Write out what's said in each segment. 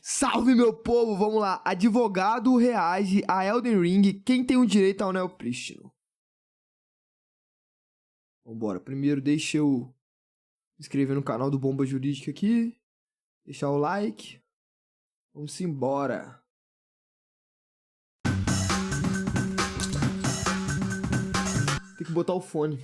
Salve, meu povo! Vamos lá. Advogado reage a Elden Ring. Quem tem o direito ao anel prístino? Vambora. Primeiro, deixa eu me inscrever no canal do Bomba Jurídica aqui. Deixar o like. Vamos embora. Tem que botar o fone.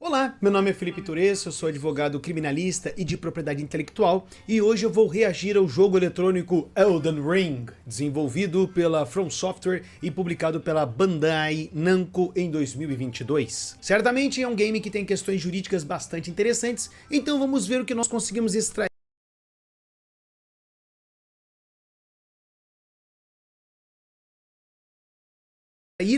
Olá, meu nome é Felipe Turesso, eu sou advogado criminalista e de propriedade intelectual e hoje eu vou reagir ao jogo eletrônico Elden Ring, desenvolvido pela From Software e publicado pela Bandai Namco em 2022. Certamente é um game que tem questões jurídicas bastante interessantes, então vamos ver o que nós conseguimos extrair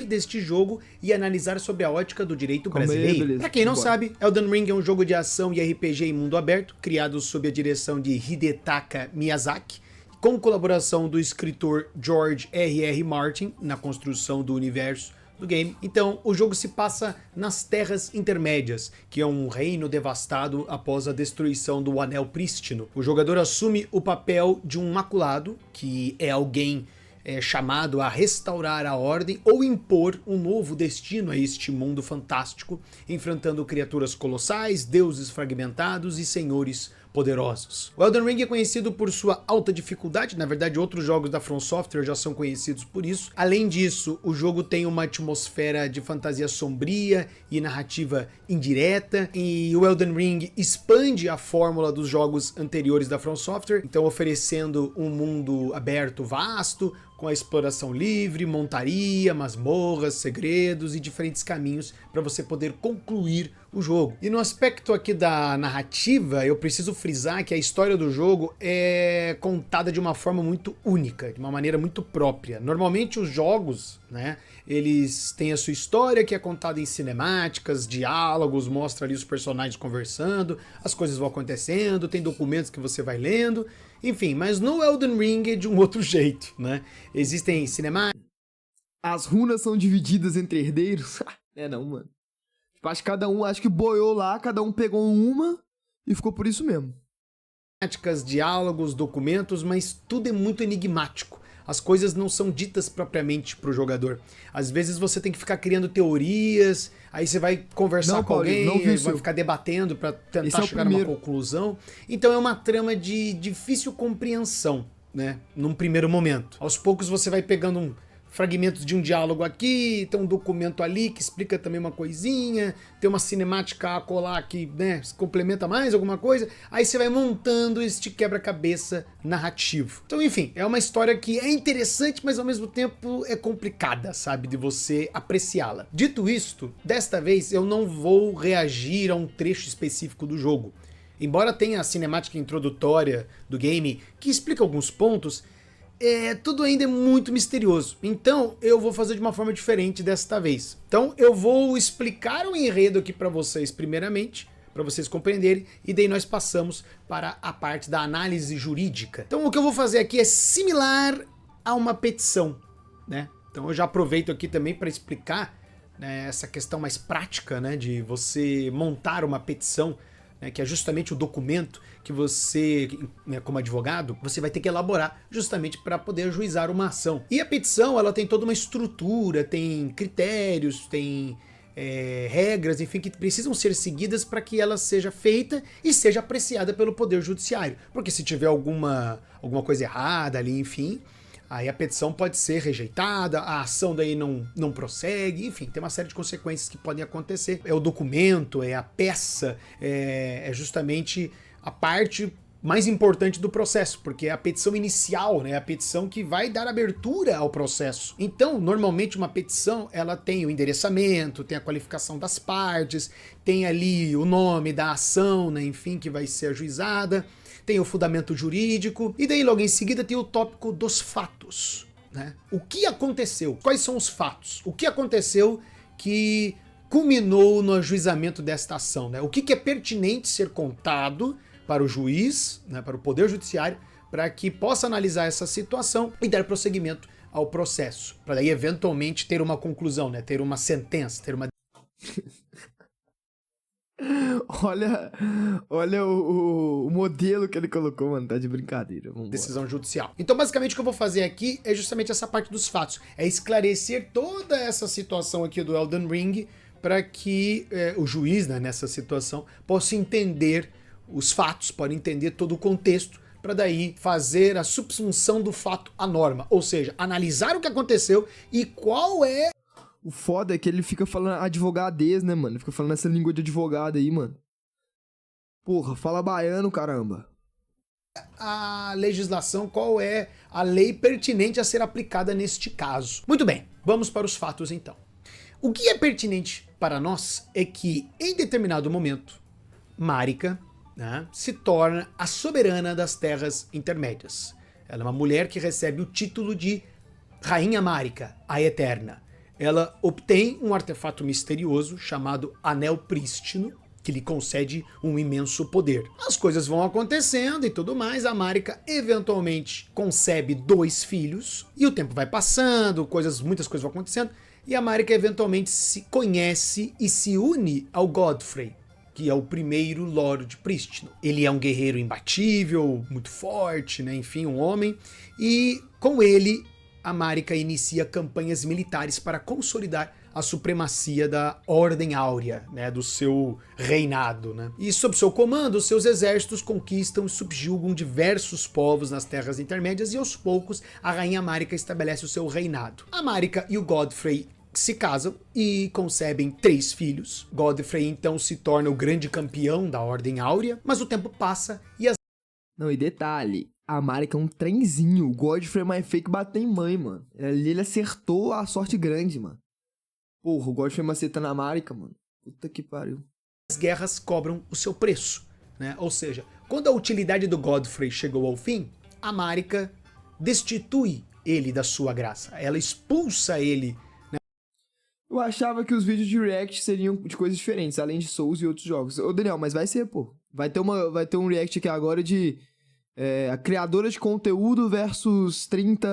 deste jogo e analisar sobre a ótica do direito brasileiro. Para quem não sabe, Elden Ring é um jogo de ação e RPG em mundo aberto, criado sob a direção de Hidetaka Miyazaki, com colaboração do escritor George R.R. Martin na construção do universo do game. Então, o jogo se passa nas Terras Intermédias, que é um reino devastado após a destruição do Anel Prístino. O jogador assume o papel de um maculado, que é alguém chamado a restaurar a ordem ou impor um novo destino a este mundo fantástico, enfrentando criaturas colossais, deuses fragmentados e senhores poderosos. O Elden Ring é conhecido por sua alta dificuldade, na verdade outros jogos da From Software já são conhecidos por isso. Além disso, o jogo tem uma atmosfera de fantasia sombria e narrativa indireta, e o Elden Ring expande a fórmula dos jogos anteriores da From Software, então oferecendo um mundo aberto vasto, com a exploração livre, montaria, masmorras, segredos e diferentes caminhos para você poder concluir o jogo. E no aspecto aqui da narrativa, eu preciso frisar que a história do jogo é contada de uma forma muito única, de uma maneira muito própria. Normalmente os jogos, né, eles têm a sua história que é contada em cinemáticas, diálogos, mostra ali os personagens conversando, as coisas vão acontecendo, tem documentos que você vai lendo, enfim, mas no Elden Ring é de um outro jeito, né? Existem cinemáticas. As runas são divididas entre herdeiros? Não, mano. Tipo, acho que cada um, acho que boiou lá, cada um pegou uma e ficou por isso mesmo. Diálogos, documentos, mas tudo é muito enigmático. As coisas não são ditas propriamente pro jogador. Às vezes você tem que ficar criando teorias, aí você vai conversar com alguém, vai ficar debatendo pra tentar chegar numa conclusão. Então é uma trama de difícil compreensão, né, num primeiro momento. Aos poucos você vai pegando fragmentos de um diálogo aqui, tem um documento ali que explica também uma coisinha, tem uma cinemática a colar que, né, complementa mais alguma coisa, aí você vai montando este quebra-cabeça narrativo. Então, enfim, é uma história que é interessante, mas ao mesmo tempo é complicada, sabe, de você apreciá-la. Dito isto, desta vez eu não vou reagir a um trecho específico do jogo. Embora tenha a cinemática introdutória do game que explica alguns pontos, tudo ainda é muito misterioso. Então eu vou fazer de uma forma diferente desta vez. Então eu vou explicar o enredo aqui para vocês primeiramente, para vocês compreenderem, e daí nós passamos para a parte da análise jurídica. Então o que eu vou fazer aqui é similar a uma petição, né? Então eu já aproveito aqui também para explicar, né, essa questão mais prática, né, de você montar uma petição, que é justamente o documento que você, né, como advogado, você vai ter que elaborar justamente para poder ajuizar uma ação. E a petição, ela tem toda uma estrutura, tem critérios, tem regras, enfim, que precisam ser seguidas para que ela seja feita e seja apreciada pelo Poder Judiciário. Porque se tiver alguma coisa errada ali, enfim, aí a petição pode ser rejeitada, a ação daí não prossegue, enfim, tem uma série de consequências que podem acontecer. É o documento, é a peça, é justamente a parte mais importante do processo, porque é a petição inicial, né, a petição que vai dar abertura ao processo. Então, normalmente uma petição, ela tem o endereçamento, tem a qualificação das partes, tem ali o nome da ação, né, enfim, que vai ser ajuizada, tem o fundamento jurídico, e daí logo em seguida tem o tópico dos fatos, né? O que aconteceu? Quais são os fatos? O que aconteceu que culminou no ajuizamento desta ação, né? O que é pertinente ser contado para o juiz, né, para o Poder Judiciário, para que possa analisar essa situação e dar prosseguimento ao processo, para daí eventualmente ter uma conclusão, né, ter uma sentença, ter uma... Olha, olha o modelo que ele colocou, mano. Tá de brincadeira. Vambora. Decisão judicial. Então, basicamente, o que eu vou fazer aqui é justamente essa parte dos fatos. É esclarecer toda essa situação aqui do Elden Ring para que o juiz, né, nessa situação, possa entender os fatos, pode entender todo o contexto, para daí fazer a subsunção do fato à norma. Ou seja, analisar o que aconteceu e qual é... O foda é que ele fica falando advogadez, né, mano? Fica falando essa língua de advogado aí, mano. Porra, fala baiano, caramba. A legislação, qual é a lei pertinente a ser aplicada neste caso. Muito bem, vamos para os fatos então. O que é pertinente para nós é que, em determinado momento, Marika, né, se torna a soberana das Terras Intermédias. Ela é uma mulher que recebe o título de Rainha Marika, a Eterna. Ela obtém um artefato misterioso chamado Anel Prístino, que lhe concede um imenso poder. As coisas vão acontecendo e tudo mais, a Marika eventualmente concebe 2 filhos, e o tempo vai passando, muitas coisas vão acontecendo, e a Marika eventualmente se conhece e se une ao Godfrey, que é o primeiro Lorde Prístino. Ele é um guerreiro imbatível, muito forte, né? Enfim, um homem, e com ele a Marika inicia campanhas militares para consolidar a supremacia da Ordem Áurea, né, do seu reinado, né? E sob seu comando, seus exércitos conquistam e subjugam diversos povos nas Terras Intermédias e aos poucos a Rainha Marika estabelece o seu reinado. A Marika e o Godfrey se casam e concebem 3 filhos. Godfrey então se torna o grande campeão da Ordem Áurea, mas o tempo passa e as... Não, e detalhe, a Marika é um trenzinho. O Godfrey é mais fake bater em mãe, mano. Ele acertou a sorte grande, mano. Porra, o Godfrey macetando a Marika, mano. Puta que pariu. As guerras cobram o seu preço, né? Ou seja, quando a utilidade do Godfrey chegou ao fim, a Marika destitui ele da sua graça. Ela expulsa ele. Eu achava que os vídeos de react seriam de coisas diferentes, além de Souls e outros jogos. Ô, Daniel, mas vai ser, pô. Vai ter um react aqui agora de a criadora de conteúdo versus 30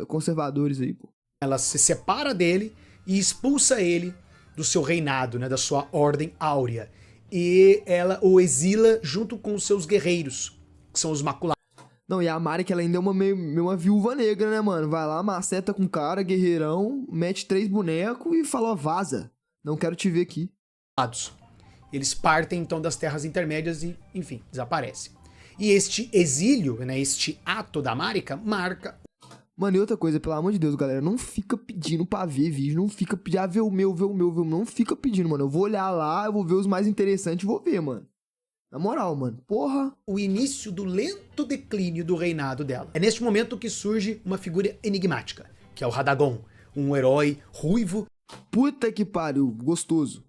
conservadores aí, pô. Ela se separa dele e expulsa ele do seu reinado, né, da sua Ordem Áurea. E ela o exila junto com os seus guerreiros, que são os Maculados. Não, e a Marika, ela ainda é meio uma viúva negra, né, mano? Vai lá, maceta com o cara, guerreirão, mete 3 bonecos e fala, vaza. Não quero te ver aqui. Eles partem, então, das Terras Intermédias e, enfim, desaparecem. E este exílio, né, este ato da Marika, marca... Mano, e outra coisa, pelo amor de Deus, galera, não fica pedindo pra ver vídeo, não fica pedindo, ver o meu, não fica pedindo, mano. Eu vou olhar lá, eu vou ver os mais interessantes e vou ver, mano. Na moral, mano, porra. O início do lento declínio do reinado dela. É neste momento que surge uma figura enigmática, que é o Radagon, um herói ruivo. Puta que pariu, gostoso.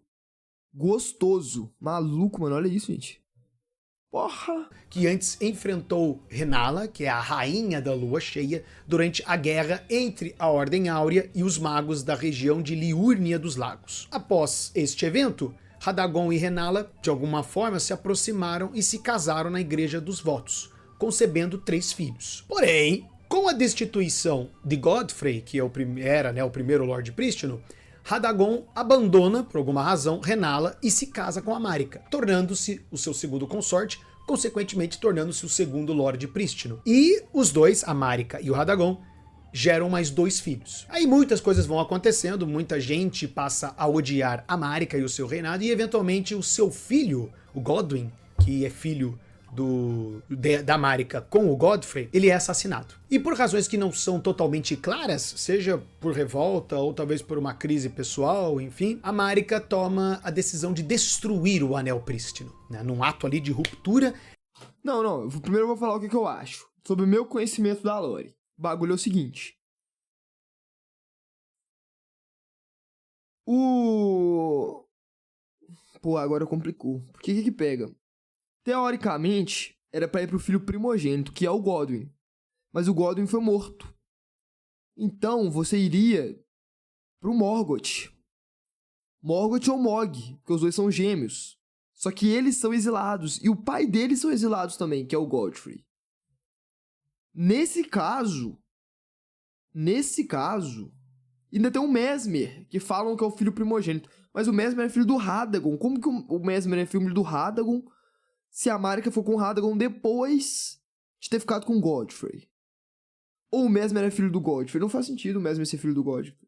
Gostoso. Maluco, mano, olha isso, gente. Porra. Que antes enfrentou Renala, que é a rainha da lua cheia, durante a guerra entre a Ordem Áurea e os magos da região de Liúrnia dos Lagos. Após este evento, Radagon e Renala, de alguma forma, se aproximaram e se casaram na Igreja dos Votos, concebendo 3 filhos. Porém, com a destituição de Godfrey, que era o primeiro Lorde Prístino, Radagon abandona, por alguma razão, Renala e se casa com a Marika, tornando-se o seu segundo consorte, consequentemente tornando-se o segundo Lorde Prístino. E os dois, a Marika e o Radagon, geram mais 2 filhos. Aí muitas coisas vão acontecendo, muita gente passa a odiar a Marika e o seu reinado, e eventualmente o seu filho, o Godwyn, que é filho da Marika com o Godfrey, ele é assassinado. E por razões que não são totalmente claras, seja por revolta ou talvez por uma crise pessoal, enfim, a Marika toma a decisão de destruir o Anel Prístino, né, num ato ali de ruptura. Não, primeiro eu vou falar o que eu acho sobre o meu conhecimento da lore. O bagulho é o seguinte. Pô, agora complicou. Por que pega? Teoricamente, era pra ir pro filho primogênito, que é o Godwyn. Mas o Godwyn foi morto. Então, você iria pro Morgoth. Morgoth ou Mog, porque os dois são gêmeos. Só que eles são exilados. E o pai deles são exilados também, que é o Godfrey. Nesse caso, E ainda tem o Mesmer, que falam que é o filho primogênito. Mas o Mesmer é filho do Radagon. Como que o Mesmer é filho do Radagon se a Marika foi com o Radagon depois de ter ficado com o Godfrey? Ou o Mesmer é filho do Godfrey? Não faz sentido o Mesmer ser filho do Godfrey.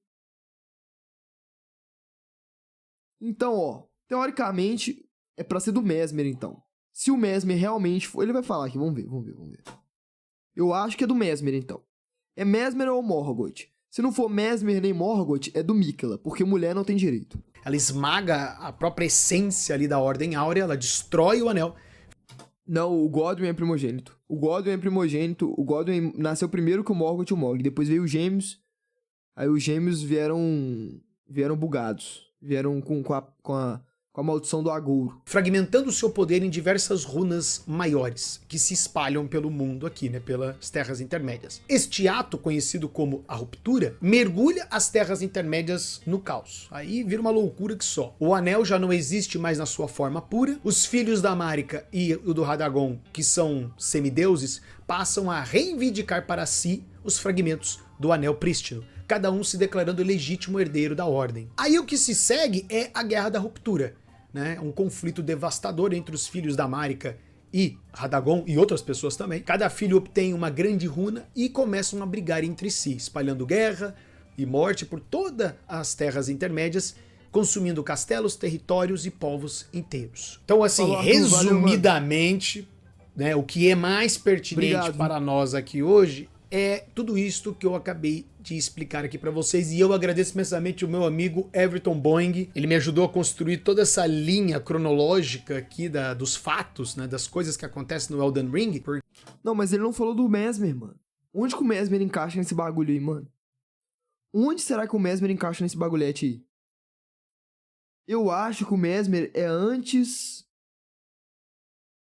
Então, ó, teoricamente, é pra ser do Mesmer, então. Se o Mesmer realmente for... Ele vai falar aqui, vamos ver. Eu acho que é do Mesmer, então. É Mesmer ou Morgoth? Se não for Mesmer nem Morgoth, é do Miquella, porque mulher não tem direito. Ela esmaga a própria essência ali da Ordem Áurea, ela destrói o anel. Não, o Godwyn é primogênito. O Godwyn nasceu primeiro que o Morgoth e o Mog. Depois veio os gêmeos. Aí os gêmeos vieram bugados. Vieram com a maldição do Agouro. Fragmentando seu poder em diversas runas maiores, que se espalham pelo mundo aqui, né, pelas Terras Intermédias. Este ato, conhecido como a Ruptura, mergulha as Terras Intermédias no caos. Aí vira uma loucura que só. O anel já não existe mais na sua forma pura, os filhos da Marika e o do Radagon, que são semideuses, passam a reivindicar para si os fragmentos do anel prístino, cada um se declarando legítimo herdeiro da ordem. Aí o que se segue é a Guerra da Ruptura, né? Um conflito devastador entre os filhos da Marika e Radagon e outras pessoas também. Cada filho obtém uma grande runa e começam a brigar entre si, espalhando guerra e morte por todas as terras intermédias, consumindo castelos, territórios e povos inteiros. Então, assim, Falou, resumidamente, né, o que é mais pertinente para nós aqui hoje é tudo isto que eu acabei de explicar aqui para vocês, e eu agradeço imensamente o meu amigo Everton Boeing. Ele me ajudou a construir toda essa linha cronológica aqui dos fatos, né, das coisas que acontecem no Elden Ring. Não, mas ele não falou do Mesmer, mano. Onde que o Mesmer encaixa nesse bagulho aí, mano? Onde será que o Mesmer encaixa nesse bagulhete aí? Eu acho que o Mesmer é antes...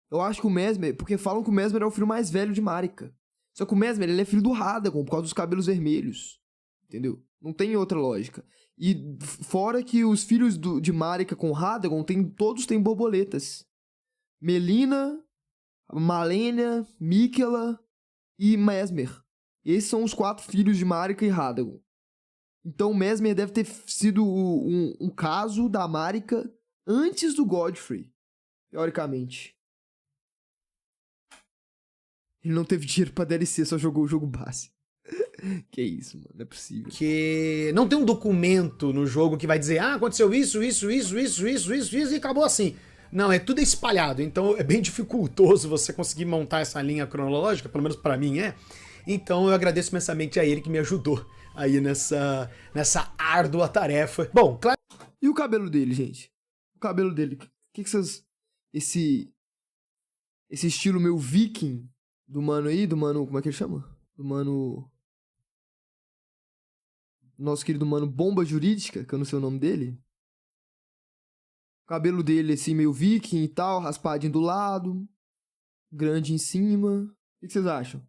Eu acho que o Mesmer... Porque falam que o Mesmer é o filho mais velho de Marika. Só que o Mesmer, ele é filho do Radagon, por causa dos cabelos vermelhos. Entendeu? Não tem outra lógica. E fora que os filhos de Marika com Radagon, todos têm borboletas. Melina, Malenia, Miquella e Mesmer. Esses são os 4 filhos de Marika e Radagon. Então o Mesmer deve ter sido um caso da Marika antes do Godfrey, teoricamente. Ele não teve dinheiro pra DLC, só jogou o jogo base. Que isso, mano, não é possível. Que não tem um documento no jogo que vai dizer, aconteceu isso, e acabou assim. Não, é tudo espalhado, então é bem dificultoso você conseguir montar essa linha cronológica, pelo menos pra mim é. Então eu agradeço imensamente a ele que me ajudou aí nessa árdua tarefa. Bom, claro... E o cabelo dele, gente? O cabelo dele, o que vocês... Esse estilo meio viking... Do mano aí, como é que ele chama? Do mano... Nosso querido mano Bomba Jurídica, que eu não sei o nome dele. O cabelo dele, assim, meio viking e tal, raspadinho do lado. Grande em cima. O que vocês acham?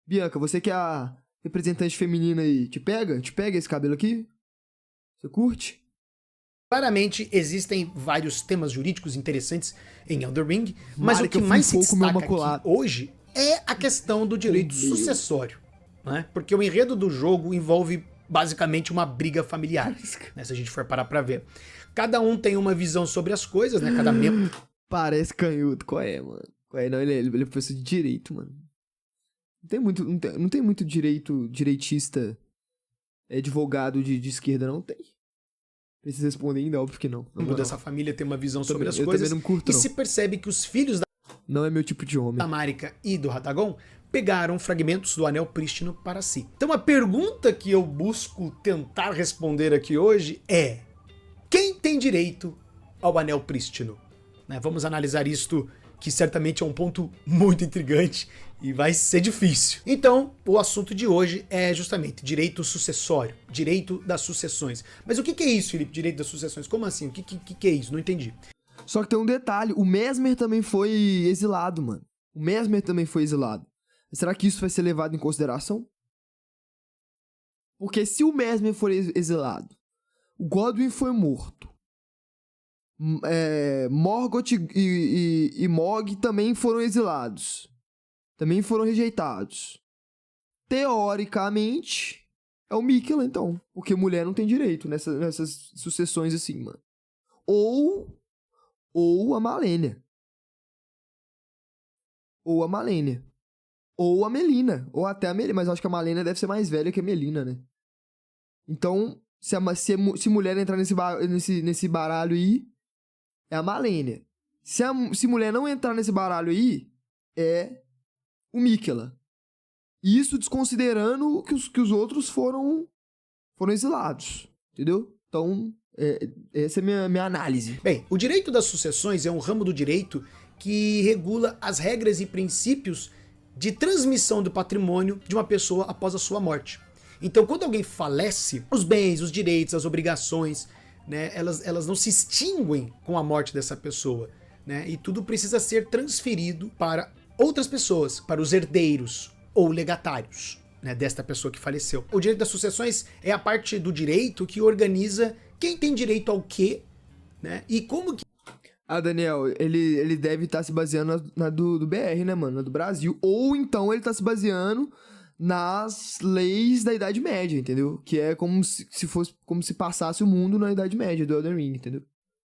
Bianca, você que é a representante feminina aí, te pega? Te pega esse cabelo aqui? Você curte? Claramente existem vários temas jurídicos interessantes em Elden Ring, mas o que mais se destaca aqui hoje é a questão do direito sucessório, né? Porque o enredo do jogo envolve basicamente uma briga familiar, né? Se a gente for parar pra ver. Cada um tem uma visão sobre as coisas, né? Cada membro... Parece canhoto. Qual é, mano? Qual é? Não, ele é professor de direito, mano. Não tem muito direitista, advogado de esquerda, não tem. Precisa responder ainda, óbvio que não. Dessa família tem uma visão sobre as coisas. Não curto, e se percebe que os filhos não é meu tipo de homem. Da Marika e do Radagon pegaram fragmentos do Anel Prístino para si. Então a pergunta que eu busco tentar responder aqui hoje é: quem tem direito ao Anel Prístino? Né, vamos analisar isto, que certamente é um ponto muito intrigante e vai ser difícil. Então, o assunto de hoje é justamente direito sucessório, direito das sucessões. Mas o que é isso, Felipe, direito das sucessões? Como assim? O que é isso? Não entendi. Só que tem um detalhe, o Mesmer também foi exilado, mano. O Mesmer também foi exilado. Será que isso vai ser levado em consideração? Porque se o Mesmer for exilado, o Godwyn foi morto, Morgoth e Mog também foram exilados. Também foram rejeitados. Teoricamente, é o Mikela, então. Porque mulher não tem direito nessas sucessões assim, mano. Ou a Malenia. Ou a Malenia. Ou a Melina. Ou até a Melina. Mas eu acho que a Malenia deve ser mais velha que a Melina, né? Então, se mulher entrar nesse baralho aí, é a Malenia. Se mulher não entrar nesse baralho aí, é o Mikela. Isso desconsiderando que os outros foram exilados. Entendeu? Então, essa é a minha análise. Bem, o direito das sucessões é um ramo do direito que regula as regras e princípios de transmissão do patrimônio de uma pessoa após a sua morte. Então, quando alguém falece, os bens, os direitos, as obrigações, né, elas não se extinguem com a morte dessa pessoa, né, e tudo precisa ser transferido para outras pessoas, para os herdeiros ou legatários, né, desta pessoa que faleceu. O direito das sucessões é a parte do direito que organiza quem tem direito ao quê, né, e como que... Ah, Daniel, ele deve estar se baseando na do BR, né, mano? Na do Brasil. Ou então ele tá se baseando nas leis da Idade Média, entendeu? Que é como se passasse o mundo na Idade Média do Elden Ring, entendeu?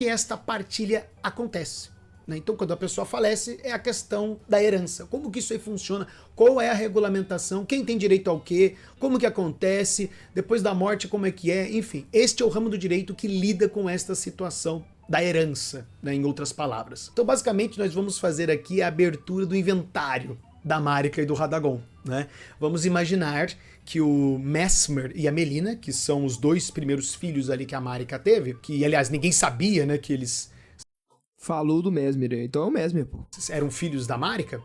E esta partilha acontece, né? Então, quando a pessoa falece, é a questão da herança. Como que isso aí funciona? Qual é a regulamentação? Quem tem direito ao quê? Como que acontece? Depois da morte, como é que é? Enfim, este é o ramo do direito que lida com esta situação da herança, né, em outras palavras. Então, basicamente, nós vamos fazer aqui a abertura do inventário da Marika e do Radagon, né? Vamos imaginar que o Mesmer e a Melina, que são os dois primeiros filhos ali que a Marika teve, que, aliás, ninguém sabia, né, que eles... Falou do Mesmer, então é o Mesmer, pô. Eram filhos da Marika.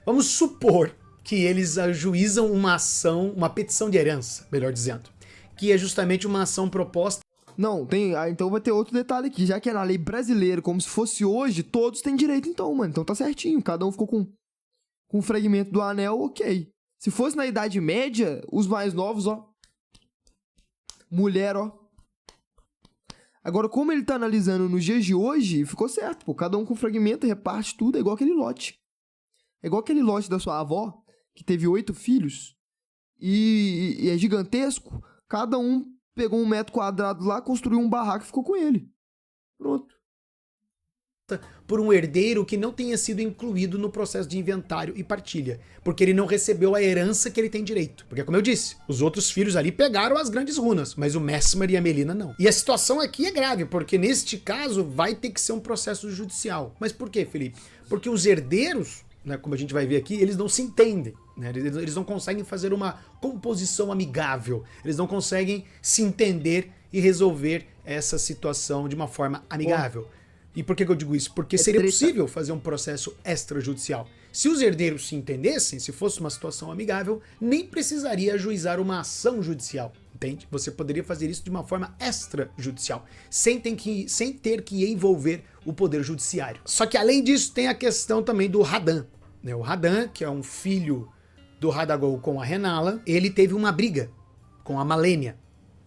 Vamos supor que eles ajuizam uma ação, uma petição de herança, melhor dizendo, que é justamente uma ação proposta. Não, então vai ter outro detalhe aqui, já que é na lei brasileira, como se fosse hoje, todos têm direito então, mano. Então tá certinho, cada um ficou com um fragmento do anel, ok. Se fosse na Idade Média, os mais novos, ó. Mulher, ó. Agora, como ele tá analisando nos dias de hoje, ficou certo, pô. Cada um com fragmento, reparte tudo, é igual aquele lote. É igual aquele lote da sua avó, que teve 8 filhos, e é gigantesco. Cada um pegou 1 metro quadrado lá, construiu um barraco e ficou com ele. Pronto. Por um herdeiro que não tenha sido incluído no processo de inventário e partilha, porque ele não recebeu a herança que ele tem direito. Porque, como eu disse, os outros filhos ali pegaram as grandes runas, mas o Mesmer e a Melina não. E a situação aqui é grave, porque neste caso vai ter que ser um processo judicial. Mas por quê, Felipe? Porque os herdeiros, né, como a gente vai ver aqui, eles não se entendem, né? Eles não conseguem fazer uma composição amigável, eles não conseguem se entender e resolver essa situação de uma forma amigável. E por que eu digo isso? Porque seria possível fazer um processo extrajudicial. Se os herdeiros se entendessem, se fosse uma situação amigável, nem precisaria ajuizar uma ação judicial, entende? Você poderia fazer isso de uma forma extrajudicial, sem ter que envolver o poder judiciário. Só que além disso tem a questão também do Radan, né? O Radan, que é um filho do Radagon com a Renala, ele teve uma briga com a Malenia,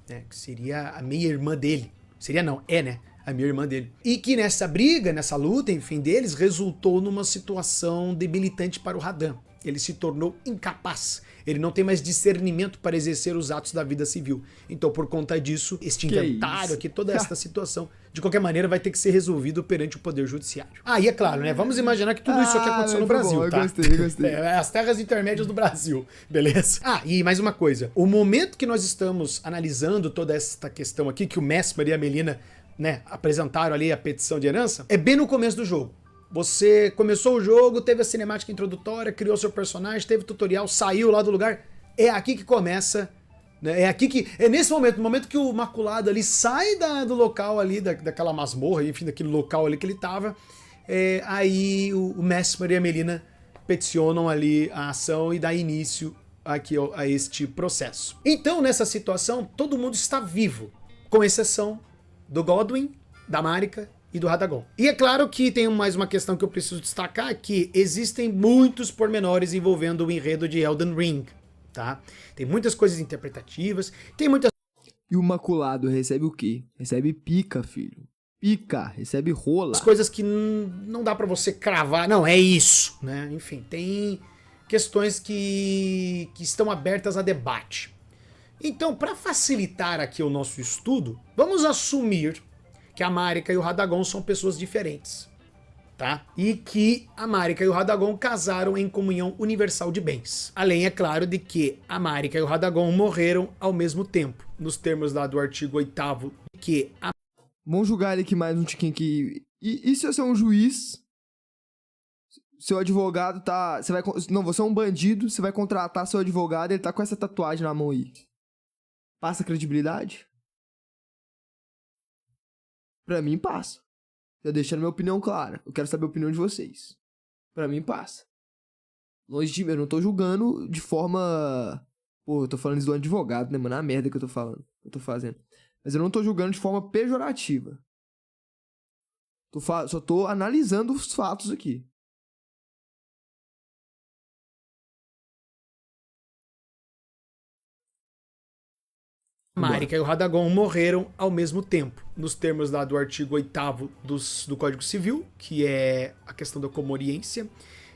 né? Que seria a meia-irmã dele. Seria não, né? A minha irmã dele. E que nessa briga, nessa luta, enfim, deles, resultou numa situação debilitante para o Radan. Ele se tornou incapaz. Ele não tem mais discernimento para exercer os atos da vida civil. Então, por conta disso, este inventário aqui, toda essa situação, de qualquer maneira, vai ter que ser resolvido perante o Poder Judiciário. Ah, e é claro, né? Vamos imaginar que tudo isso aqui aconteceu no Brasil, bom, tá? Gostei. As terras intermédias do Brasil, beleza? Ah, e mais uma coisa. O momento que nós estamos analisando toda esta questão aqui, que o Mesmer e a Melina, né, apresentaram ali a petição de herança, é bem no começo do jogo. Você começou o jogo, teve a cinemática introdutória, criou seu personagem, teve tutorial, saiu lá do lugar. É aqui que começa, né? É nesse momento, no momento que o Maculado ali sai do local ali, daquela masmorra, enfim, daquele local ali que ele tava, aí o Mesmer e a Melina peticionam ali a ação e dá início aqui a este processo. Então, nessa situação, todo mundo está vivo, com exceção do Godwyn, da Marika e do Radagon. E é claro que tem mais uma questão que eu preciso destacar, que existem muitos pormenores envolvendo o enredo de Elden Ring, tá? Tem muitas coisas interpretativas, tem muitas... E o Maculado recebe o quê? Recebe pica, filho. Pica, recebe rola. As coisas que não dá pra você cravar, não, é isso, né? Enfim, tem questões que estão abertas a debate. Então, para facilitar aqui o nosso estudo, vamos assumir que a Marika e o Radagon são pessoas diferentes, tá? E que a Marika e o Radagon casaram em comunhão universal de bens. Além, é claro, de que a Marika e o Radagon morreram ao mesmo tempo, nos termos lá do artigo 8º, que a... Vamos julgar ele aqui mais um tiquinho aqui. E se você é um juiz, seu advogado tá... Não, você é um bandido, você vai contratar seu advogado, ele tá com essa tatuagem na mão aí. Passa credibilidade? Pra mim, passa. Já deixando minha opinião clara. Eu quero saber a opinião de vocês. Pra mim, passa. Longe de mim, eu não tô julgando de forma... Pô, eu tô falando isso do advogado, né, mano? É a merda que eu tô falando, que eu tô fazendo. Mas eu não tô julgando de forma pejorativa. Só tô analisando os fatos aqui. Marika e o Radagon morreram ao mesmo tempo, nos termos lá do artigo 8º do Código Civil, que é a questão da comoriência,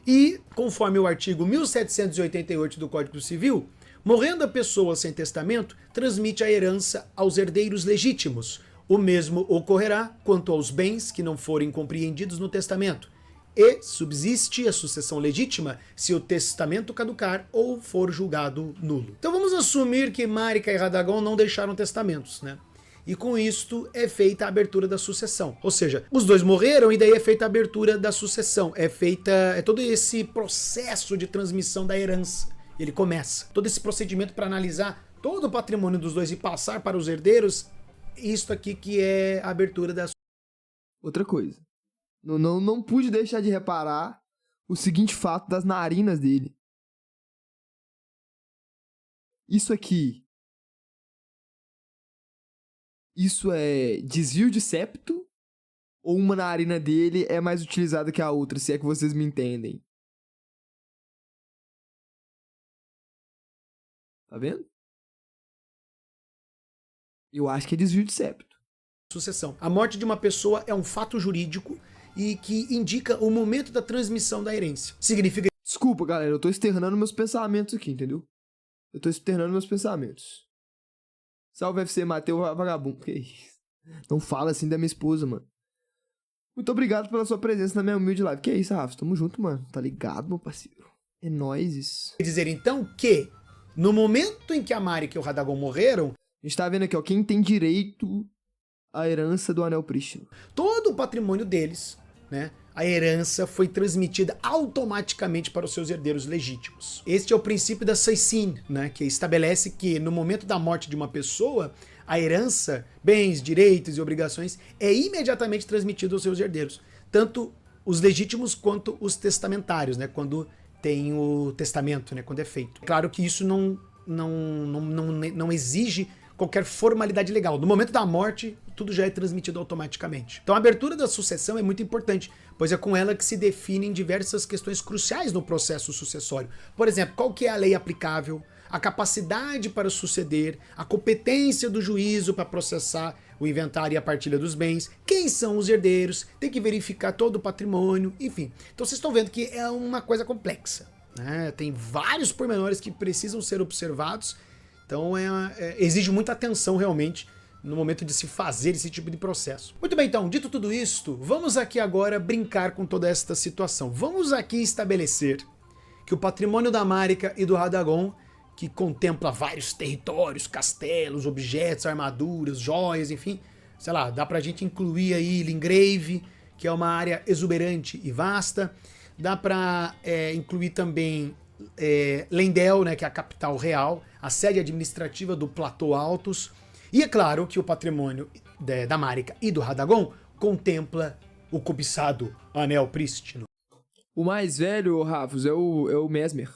e conforme o artigo 1788 do Código Civil, morrendo a pessoa sem testamento, transmite a herança aos herdeiros legítimos. O mesmo ocorrerá quanto aos bens que não forem compreendidos no testamento, e subsiste a sucessão legítima se o testamento caducar ou for julgado nulo. Então vamos assumir que Marika e Radagon não deixaram testamentos, né? E com isto é feita a abertura da sucessão. Ou seja, os dois morreram e daí é feita a abertura da sucessão. É todo esse processo de transmissão da herança. Ele começa. Todo esse procedimento para analisar todo o patrimônio dos dois e passar para os herdeiros. Isto aqui que é a abertura da... Outra coisa. Não pude deixar de reparar o seguinte fato das narinas dele. Isso aqui. Isso é desvio de septo? Ou uma narina dele é mais utilizada que a outra, se é que vocês me entendem? Tá vendo? Eu acho que é desvio de septo. Sucessão. A morte de uma pessoa é um fato jurídico e que indica o momento da transmissão da herência. Significa... Desculpa, galera, eu tô externando meus pensamentos aqui, entendeu? Eu tô externando meus pensamentos. Salve FC Mateu Vagabundo. Que isso? Não fala assim da minha esposa, mano. Muito obrigado pela sua presença na minha humilde live. Que isso, Rafa? Tamo junto, mano. Tá ligado, meu parceiro? É nóis isso. Quer dizer, então, que no momento em que a Marika e o Radagon morreram... A gente tá vendo aqui, ó, quem tem direito à herança do Anel Prístino. Todo o patrimônio deles, né? A herança foi transmitida automaticamente para os seus herdeiros legítimos. Este é o princípio da Seisin, né? Que estabelece que no momento da morte de uma pessoa, a herança, bens, direitos e obrigações é imediatamente transmitida aos seus herdeiros. Tanto os legítimos quanto os testamentários, né? Quando tem o testamento, né? Quando é feito. Claro que isso não exige qualquer formalidade legal. No momento da morte, tudo já é transmitido automaticamente. Então a abertura da sucessão é muito importante, pois é com ela que se definem diversas questões cruciais no processo sucessório. Por exemplo, qual que é a lei aplicável, a capacidade para suceder, a competência do juízo para processar o inventário e a partilha dos bens, quem são os herdeiros, tem que verificar todo o patrimônio, enfim. Então vocês estão vendo que é uma coisa complexa, né? Tem vários pormenores que precisam ser observados. Então exige muita atenção realmente no momento de se fazer esse tipo de processo. Muito bem, então, dito tudo isto, vamos aqui agora brincar com toda esta situação. Vamos aqui estabelecer que o patrimônio da Marika e do Radagon, que contempla vários territórios, castelos, objetos, armaduras, joias, enfim, sei lá, dá pra gente incluir aí Lingrave, que é uma área exuberante e vasta, dá pra incluir também Lendel, né, que é a capital real, a sede administrativa do Platô Altos, e é claro que o patrimônio da Marika e do Radagon contempla o cobiçado Anel Prístino. O mais velho, Rafos, é o Mesmer.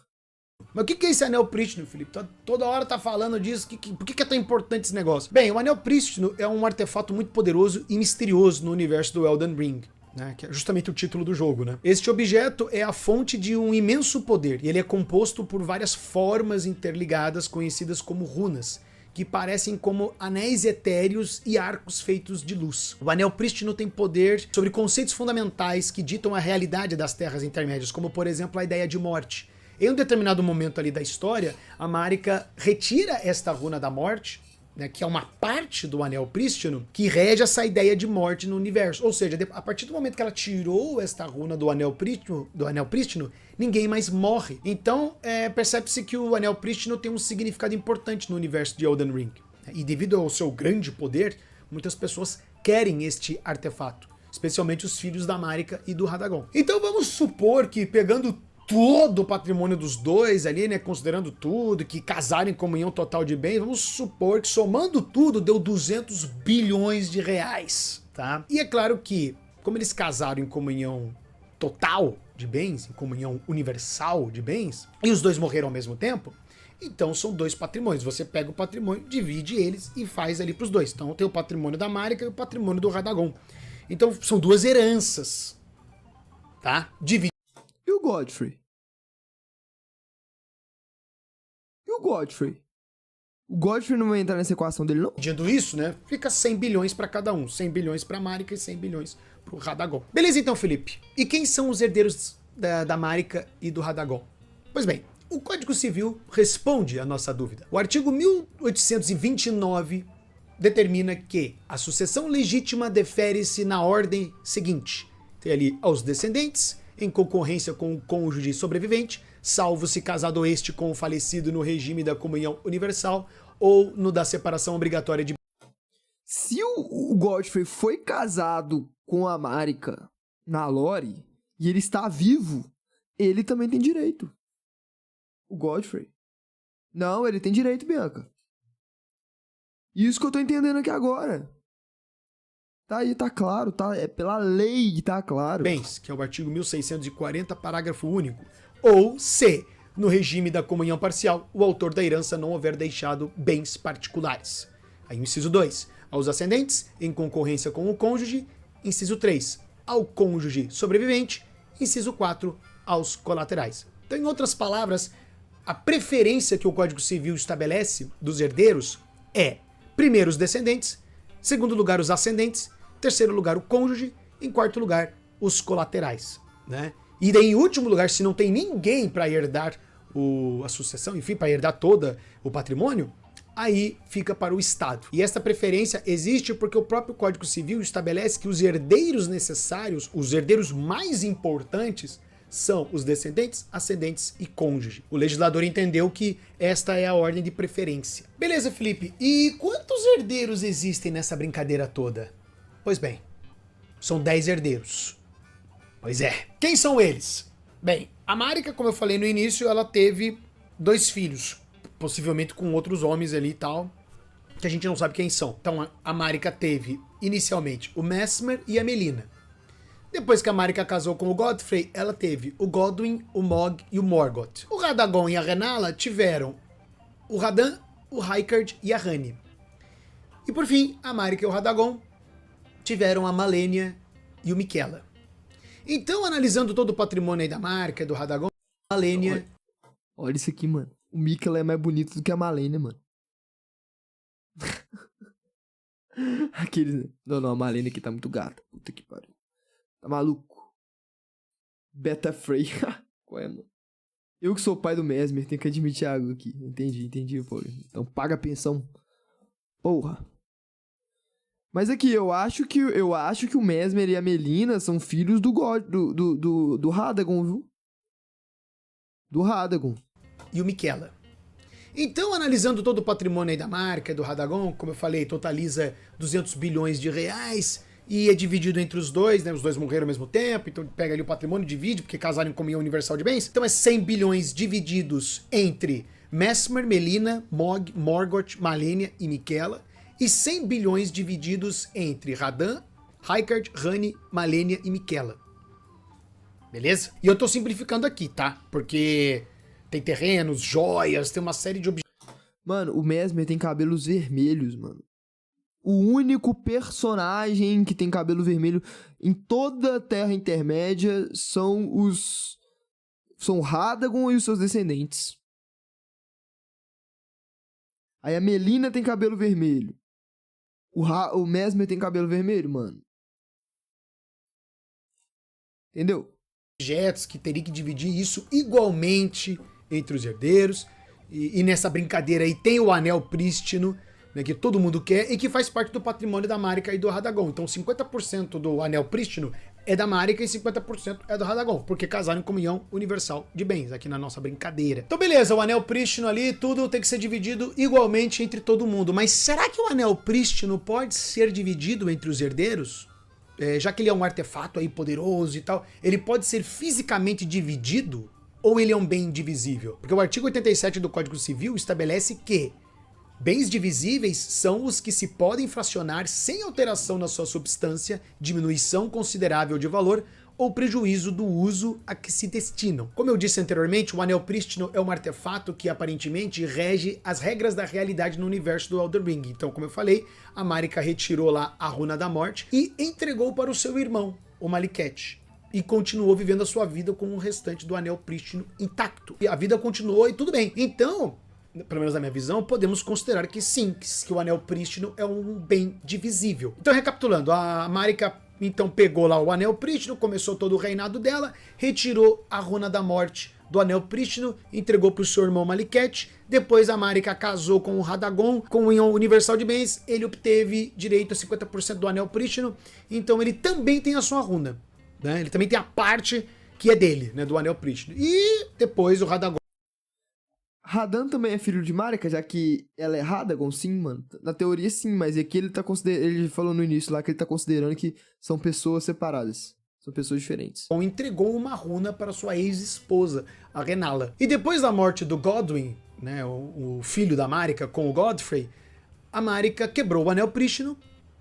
Mas o que é esse Anel Prístino, Felipe? Toda hora tá falando disso, por que é tão importante esse negócio? Bem, o Anel Prístino é um artefato muito poderoso e misterioso no universo do Elden Ring, né, que é justamente o título do jogo, né? Este objeto é a fonte de um imenso poder, e ele é composto por várias formas interligadas conhecidas como runas, que parecem como anéis etéreos e arcos feitos de luz. O Anel Prístino tem poder sobre conceitos fundamentais que ditam a realidade das terras intermédias, como por exemplo a ideia de morte, Em um determinado momento ali da história, a Marika retira esta runa da morte, né, que é uma parte do Anel Prístino, que rege essa ideia de morte no universo. Ou seja, a partir do momento que ela tirou esta runa do Anel Prístino, ninguém mais morre. Então, percebe-se que o Anel Prístino tem um significado importante no universo de Elden Ring. E devido ao seu grande poder, muitas pessoas querem este artefato, especialmente os filhos da Marika e do Radagon. Então vamos supor que, pegando todo o patrimônio dos dois ali, né, considerando tudo, que casaram em comunhão total de bens, vamos supor que somando tudo deu 200 bilhões de reais, tá? E é claro que, como eles casaram em comunhão total de bens, em comunhão universal de bens, e os dois morreram ao mesmo tempo, então são dois patrimônios. Você pega o patrimônio, divide eles e faz ali pros dois. Então tem o patrimônio da Marika e o patrimônio do Radagon. Então são duas heranças, tá? Divide. E o Godfrey? O Godfrey não vai entrar nessa equação dele, não? Dividindo isso, né? Fica 100 bilhões pra cada um. 100 bilhões pra Marika e 100 bilhões pro Radagon. Beleza então, Felipe. E quem são os herdeiros da Marika e do Radagon? Pois bem, o Código Civil responde à nossa dúvida. O artigo 1829 determina que a sucessão legítima defere-se na ordem seguinte. Tem ali aos descendentes, em concorrência com o cônjuge sobrevivente, salvo se casado este com o falecido no regime da comunhão universal ou no da separação obrigatória de... Se o Godfrey foi casado com a Marika na lore e ele está vivo, ele também tem direito. O Godfrey. Não, ele tem direito, Bianca. Isso que eu tô entendendo aqui agora. Tá aí, tá claro, tá? É pela lei, tá claro. Bens, que é o artigo 1640, parágrafo único. Ou se, no regime da comunhão parcial, o autor da herança não houver deixado bens particulares. Aí o inciso 2, aos ascendentes, em concorrência com o cônjuge. Inciso 3, ao cônjuge sobrevivente. Inciso 4, aos colaterais. Então, em outras palavras, a preferência que o Código Civil estabelece dos herdeiros é, primeiro, os descendentes, segundo lugar, os ascendentes, terceiro lugar, o cônjuge, em quarto lugar, os colaterais, né? E daí, em último lugar, se não tem ninguém para herdar a sucessão, enfim, para herdar todo o patrimônio, aí fica para o Estado. E essa preferência existe porque o próprio Código Civil estabelece que os herdeiros necessários, os herdeiros mais importantes, são os descendentes, ascendentes e cônjuge. O legislador entendeu que esta é a ordem de preferência. Beleza, Felipe. E quantos herdeiros existem nessa brincadeira toda? Pois bem, são 10 herdeiros. Pois é. Quem são eles? Bem, a Marika, como eu falei no início, ela teve 2 filhos, possivelmente com outros homens ali e tal, que a gente não sabe quem são. Então a Marika teve, inicialmente, o Messmer e a Melina. Depois que a Marika casou com o Godfrey, ela teve o Godwyn, o Mog e o Morgoth. O Radagon e a Renala tiveram o Radan, o Raikard e a Rani. E por fim, a Marika e o Radagon tiveram a Malenia e o Miquella. Então, analisando todo o patrimônio aí da Marika e do Radagon, a Malenia... Olha isso aqui, mano. O Miquella é mais bonito do que a Malenia, mano. Aqueles, né? Não, a Malenia aqui tá muito gata. Puta que pariu. Tá maluco? Beta Frey. Qual é, mano? Eu que sou o pai do Mesmer, tenho que admitir algo aqui. Entendi, Paulo. Então paga a pensão. Porra. Mas aqui, eu acho que o Mesmer e a Melina são filhos do Radagon, viu? Do Radagon. E o Miquella. Então, analisando todo o patrimônio aí da Marika e do Radagon, como eu falei, totaliza 200 bilhões de reais e é dividido entre os dois, né? Os dois morreram ao mesmo tempo, então pega ali o patrimônio, divide, porque casaram em comunhão universal de bens. Então é 100 bilhões divididos entre Messmer, Melina, Mog, Morgoth, Malenia e Miquella, e 100 bilhões divididos entre Radan, Raikard, Rani, Malenia e Miquella. Beleza? E eu tô simplificando aqui, tá? Porque tem terrenos, joias, tem uma série de objetos. Mano, o Mesmer tem cabelos vermelhos, mano. O único personagem que tem cabelo vermelho em toda a Terra Intermédia são Radagon e os seus descendentes. Aí a Melina tem cabelo vermelho. O Mesmer tem cabelo vermelho, mano. Entendeu? objetos, que teria que dividir isso igualmente entre os herdeiros. E nessa brincadeira aí tem o Anel Prístino, né, que todo mundo quer e que faz parte do patrimônio da Marika e do Radagon. Então 50% do Anel Prístino é da Marika e 50% é do Radagon, porque casaram em comunhão universal de bens, aqui na nossa brincadeira. Então beleza, o Anel Prístino ali, tudo tem que ser dividido igualmente entre todo mundo. Mas será que o Anel Prístino pode ser dividido entre os herdeiros? Já que ele é um artefato aí poderoso e tal, ele pode ser fisicamente dividido? Ou ele é um bem indivisível? Porque o artigo 87 do Código Civil estabelece que bens divisíveis são os que se podem fracionar sem alteração na sua substância, diminuição considerável de valor ou prejuízo do uso a que se destinam. Como eu disse anteriormente, o Anel Prístino é um artefato que aparentemente rege as regras da realidade no universo do Elden Ring. Então, como eu falei, a Marika retirou lá a Runa da Morte e entregou para o seu irmão, o Maliketh. E continuou vivendo a sua vida com o restante do Anel Prístino intacto. E a vida continuou e tudo bem. Então, pelo menos na minha visão, podemos considerar que sim, que o Anel Prístino é um bem divisível. Então, recapitulando, a Marika então pegou lá o Anel Prístino, começou todo o reinado dela, retirou a Runa da Morte do Anel Prístino, entregou para o seu irmão Maliketh. Depois a Marika casou com o Radagon, com o União Universal de Bens, ele obteve direito a 50% do Anel Prístino, então ele também tem a sua runa. Né? Ele também tem a parte que é dele, né, do Anel Prístino. E depois o Radagon. Radan também é filho de Marika, já que ela é Radagon, sim, mano. Na teoria, sim, mas aqui ele ele falou no início lá que ele tá considerando que são pessoas separadas. São pessoas diferentes. Entregou uma runa para sua ex-esposa, a Renala. E depois da morte do Godwyn, né, o filho da Marika, com o Godfrey, a Marika quebrou o Anel Prístino,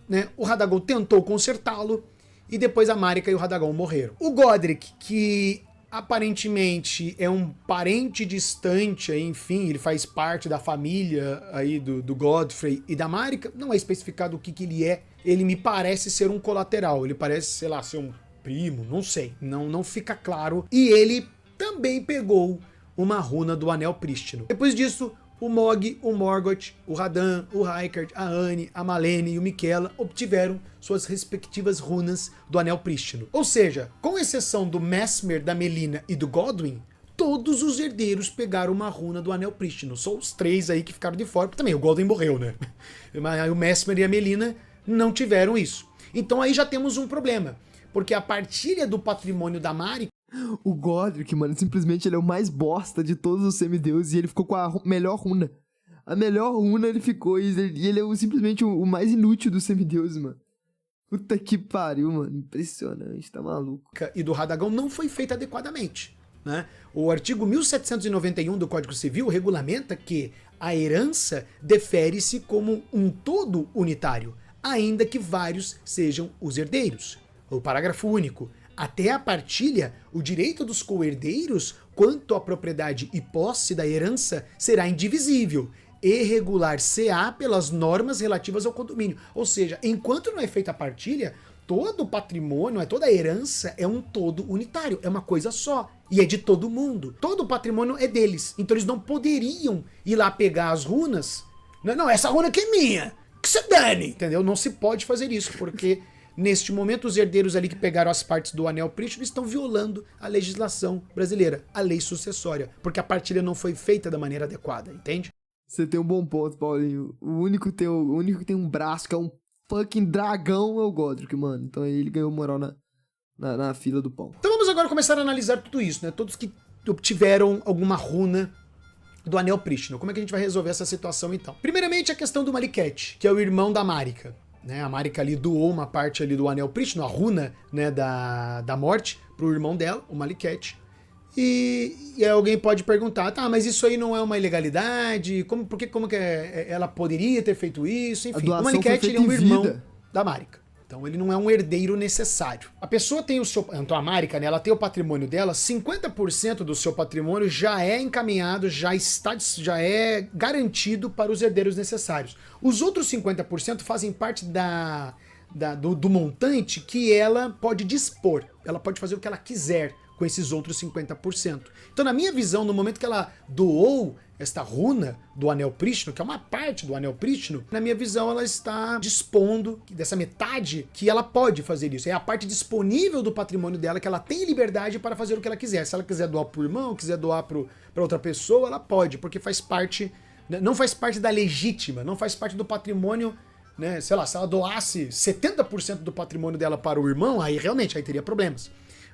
né, o Radagon tentou consertá-lo, e depois a Marika e o Radagon morreram. O Godric, que aparentemente é um parente distante, aí, enfim, ele faz parte da família aí do Godfrey e da Marika, não é especificado o que ele é. Ele me parece ser um colateral, ele parece, sei lá, ser um primo, não sei, não fica claro. E ele também pegou uma runa do Anel Prístino. Depois disso, o Mog, o Morgoth, o Radan, o Rykard, a Anne, a Malene e o Miquella obtiveram suas respectivas runas do Anel Prístino. Ou seja, com exceção do Mesmer, da Melina e do Godwyn, todos os herdeiros pegaram uma runa do Anel Prístino. Só os 3 aí que ficaram de fora, porque também o Godwyn morreu, né? Mas o Mesmer e a Melina não tiveram isso. Então aí já temos um problema, porque a partilha do patrimônio da Marika. O Godric, mano, simplesmente ele é o mais bosta de todos os semideuses e ele ficou com a melhor runa. A melhor runa ele ficou e ele é simplesmente o mais inútil dos semideuses, mano. Puta que pariu, mano. Impressionante, tá maluco. E do Radagon não foi feita adequadamente, né? O artigo 1791 do Código Civil regulamenta que a herança defere-se como um todo unitário, ainda que vários sejam os herdeiros. O parágrafo único. Até a partilha, o direito dos co-herdeiros quanto à propriedade e posse da herança será indivisível e regular-se-á pelas normas relativas ao condomínio. Ou seja, enquanto não é feita a partilha, todo o patrimônio, toda a herança é um todo unitário, é uma coisa só. E é de todo mundo. Todo o patrimônio é deles. Então eles não poderiam ir lá pegar as runas. Não, essa runa aqui é minha. Que se dane! Entendeu? Não se pode fazer isso, porque neste momento, os herdeiros ali que pegaram as partes do Anel Prístino estão violando a legislação brasileira, a lei sucessória, porque a partilha não foi feita da maneira adequada, entende? Você tem um bom ponto, Paulinho. O único que tem um braço, que é um fucking dragão, é o Godric, mano. Então aí ele ganhou moral na fila do pão. Então vamos agora começar a analisar tudo isso, né? Todos que obtiveram alguma runa do Anel Prístino. Como é que a gente vai resolver essa situação, então? Primeiramente, a questão do Maliketh, que é o irmão da Marika. Né, a Marika ali doou uma parte ali do Anel Prístino, a runa, né, da morte, pro irmão dela, o Maliketh. E aí alguém pode perguntar, tá, mas isso aí não é uma ilegalidade? Como que ela poderia ter feito isso? Enfim, o Maliketh ele é um irmão da Marika. Então ele não é um herdeiro necessário. A pessoa tem o seu... Então a Marika, né, ela tem o patrimônio dela, 50% do seu patrimônio já é encaminhado, já é garantido para os herdeiros necessários. Os outros 50% fazem parte do montante que ela pode dispor. Ela pode fazer o que ela quiser com esses outros 50%. Então, na minha visão, no momento que ela doou esta runa do Anel Prístino, que é uma parte do Anel Prístino, na minha visão ela está dispondo dessa metade que ela pode fazer isso. É a parte disponível do patrimônio dela, que ela tem liberdade para fazer o que ela quiser. Se ela quiser doar pro irmão, quiser doar para outra pessoa, ela pode, porque faz parte, não faz parte da legítima, não faz parte do patrimônio, né? Sei lá, se ela doasse 70% do patrimônio dela para o irmão, aí realmente aí teria problemas.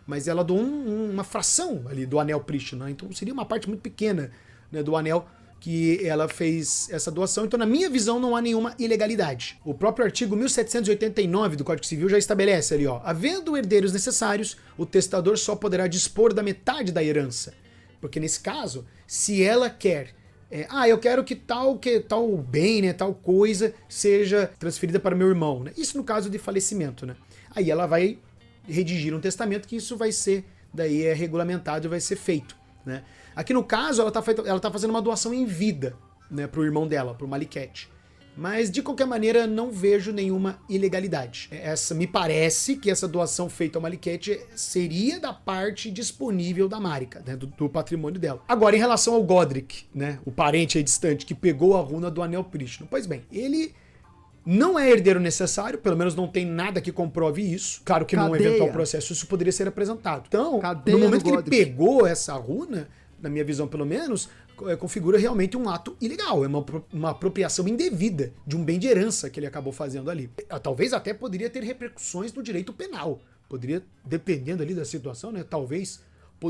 Mas ela doou uma fração ali do Anel Prístino, né? Então seria uma parte muito pequena, né, do anel que ela fez essa doação. Então, na minha visão, não há nenhuma ilegalidade. O próprio artigo 1789 do Código Civil já estabelece ali, ó, havendo herdeiros necessários, o testador só poderá dispor da metade da herança. Porque nesse caso, se ela quer eu quero que tal bem, né, tal coisa seja transferida para meu irmão, né? Isso no caso de falecimento, né? Aí ela vai redigir um testamento que isso vai ser, daí é regulamentado e vai ser feito, né? Aqui no caso, ela tá fazendo uma doação em vida, né, pro irmão dela, pro Maliket. Mas, de qualquer maneira, não vejo nenhuma ilegalidade. Me parece que essa doação feita ao Maliket seria da parte disponível da Marika, né, do patrimônio dela. Agora, em relação ao Godric, né, o parente aí distante que pegou a runa do Anel Prístino. Pois bem, ele não é herdeiro necessário, pelo menos não tem nada que comprove isso. Claro que num eventual processo isso poderia ser apresentado. Então, no momento que ele pegou essa runa, na minha visão pelo menos, configura realmente um ato ilegal, é uma apropriação indevida de um bem de herança que ele acabou fazendo ali. Talvez até poderia ter repercussões no direito penal, poderia, dependendo ali da situação, né, talvez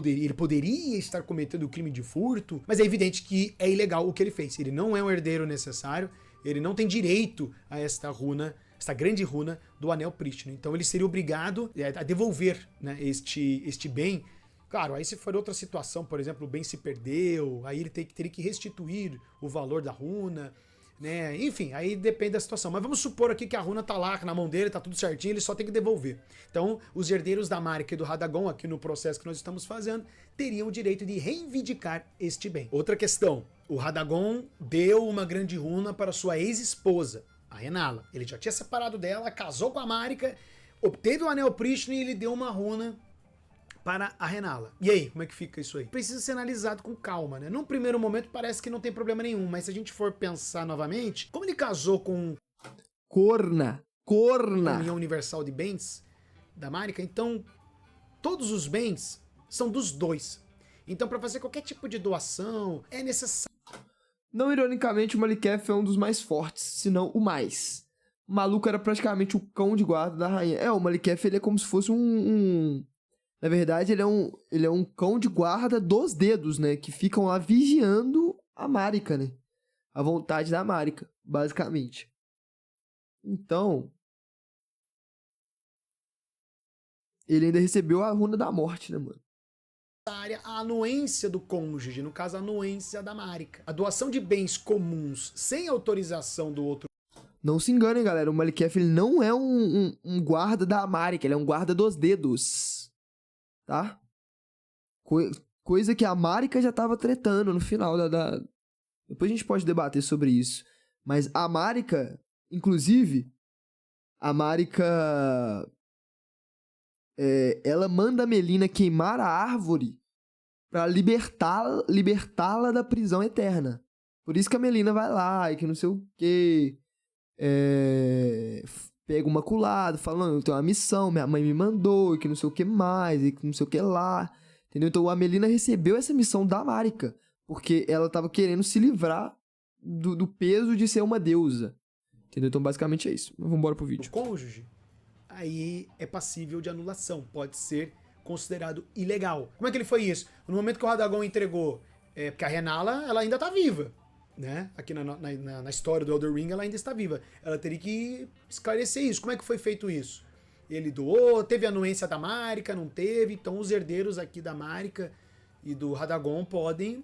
ele poderia estar cometendo o crime de furto, mas é evidente que é ilegal o que ele fez, ele não é um herdeiro necessário, ele não tem direito a esta runa, esta grande runa do Anel Prístino, então ele seria obrigado a devolver, né, este bem. Claro, aí se for outra situação, por exemplo, o bem se perdeu, aí ele teria que restituir o valor da runa, né? Enfim, aí depende da situação. Mas vamos supor aqui que a runa tá lá na mão dele, tá tudo certinho, ele só tem que devolver. Então, os herdeiros da Marika e do Radagon, aqui no processo que nós estamos fazendo, teriam o direito de reivindicar este bem. Outra questão, o Radagon deu uma grande runa para sua ex-esposa, a Renala. Ele já tinha separado dela, casou com a Marika, obteve o Anel Prístino e ele deu uma runa para a Renala. E aí, como é que fica isso aí? Precisa ser analisado com calma, né? Num primeiro momento parece que não tem problema nenhum, mas se a gente for pensar novamente, como ele casou com Corna! a União Universal de Bens da Marika, então todos os bens são dos dois. Então, para fazer qualquer tipo de doação, é necessário. Não ironicamente, o Maliketh é um dos mais fortes, se não o mais. O maluco era praticamente o cão de guarda da rainha. O Maliketh, ele é como se fosse Na verdade, ele é um cão de guarda dos dedos, né? Que ficam lá vigiando a Marika, né? A vontade da Marika, basicamente. Então, ele ainda recebeu a runa da morte, né, mano? A anuência do cônjuge, no caso, a anuência da Marika. A doação de bens comuns sem autorização do outro. Não se enganem, galera. O Maliketh, ele não é um guarda da Marika, ele é um guarda dos dedos. Tá? Coisa que a Marika já tava tretando no final Depois a gente pode debater sobre isso. Mas a Marika, inclusive, a Marika... ela manda a Melina queimar a árvore pra libertá-la da prisão eterna. Por isso que a Melina vai lá e que não sei o quê. Pega uma culada, fala, não, eu tenho uma missão, minha mãe me mandou, e que não sei o que mais, e que não sei o que lá, entendeu? Então a Melina recebeu essa missão da Marika, porque ela tava querendo se livrar do peso de ser uma deusa, entendeu? Então basicamente é isso. Vamos embora pro vídeo. O cônjuge, aí é passível de anulação, pode ser considerado ilegal. Como é que ele foi isso? No momento que o Radagon entregou, porque a Renala, ela ainda tá viva, né? Aqui na história do Elden Ring ela ainda está viva. Ela teria que esclarecer isso. Como é que foi feito isso? Ele doou, teve a anuência da Marika, não teve, então os herdeiros aqui da Marika e do Radagon podem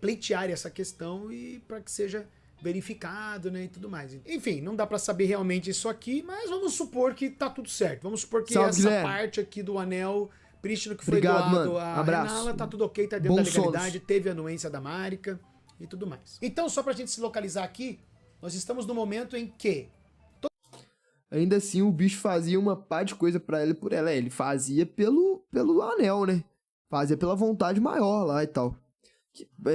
pleitear essa questão e para que seja verificado, né, e tudo mais. Enfim, não dá para saber realmente isso aqui, mas vamos supor que tá tudo certo. Vamos supor que essa parte aqui do Anel Prístino que foi doado a Renala, tá tudo ok, tá dentro da legalidade, teve a anuência da Marika e tudo mais. Então, só pra gente se localizar aqui, nós estamos no momento em que... Ainda assim, o bicho fazia uma pá de coisa pra ela e por ela. Ele fazia pelo anel, né? Fazia pela vontade maior lá e tal.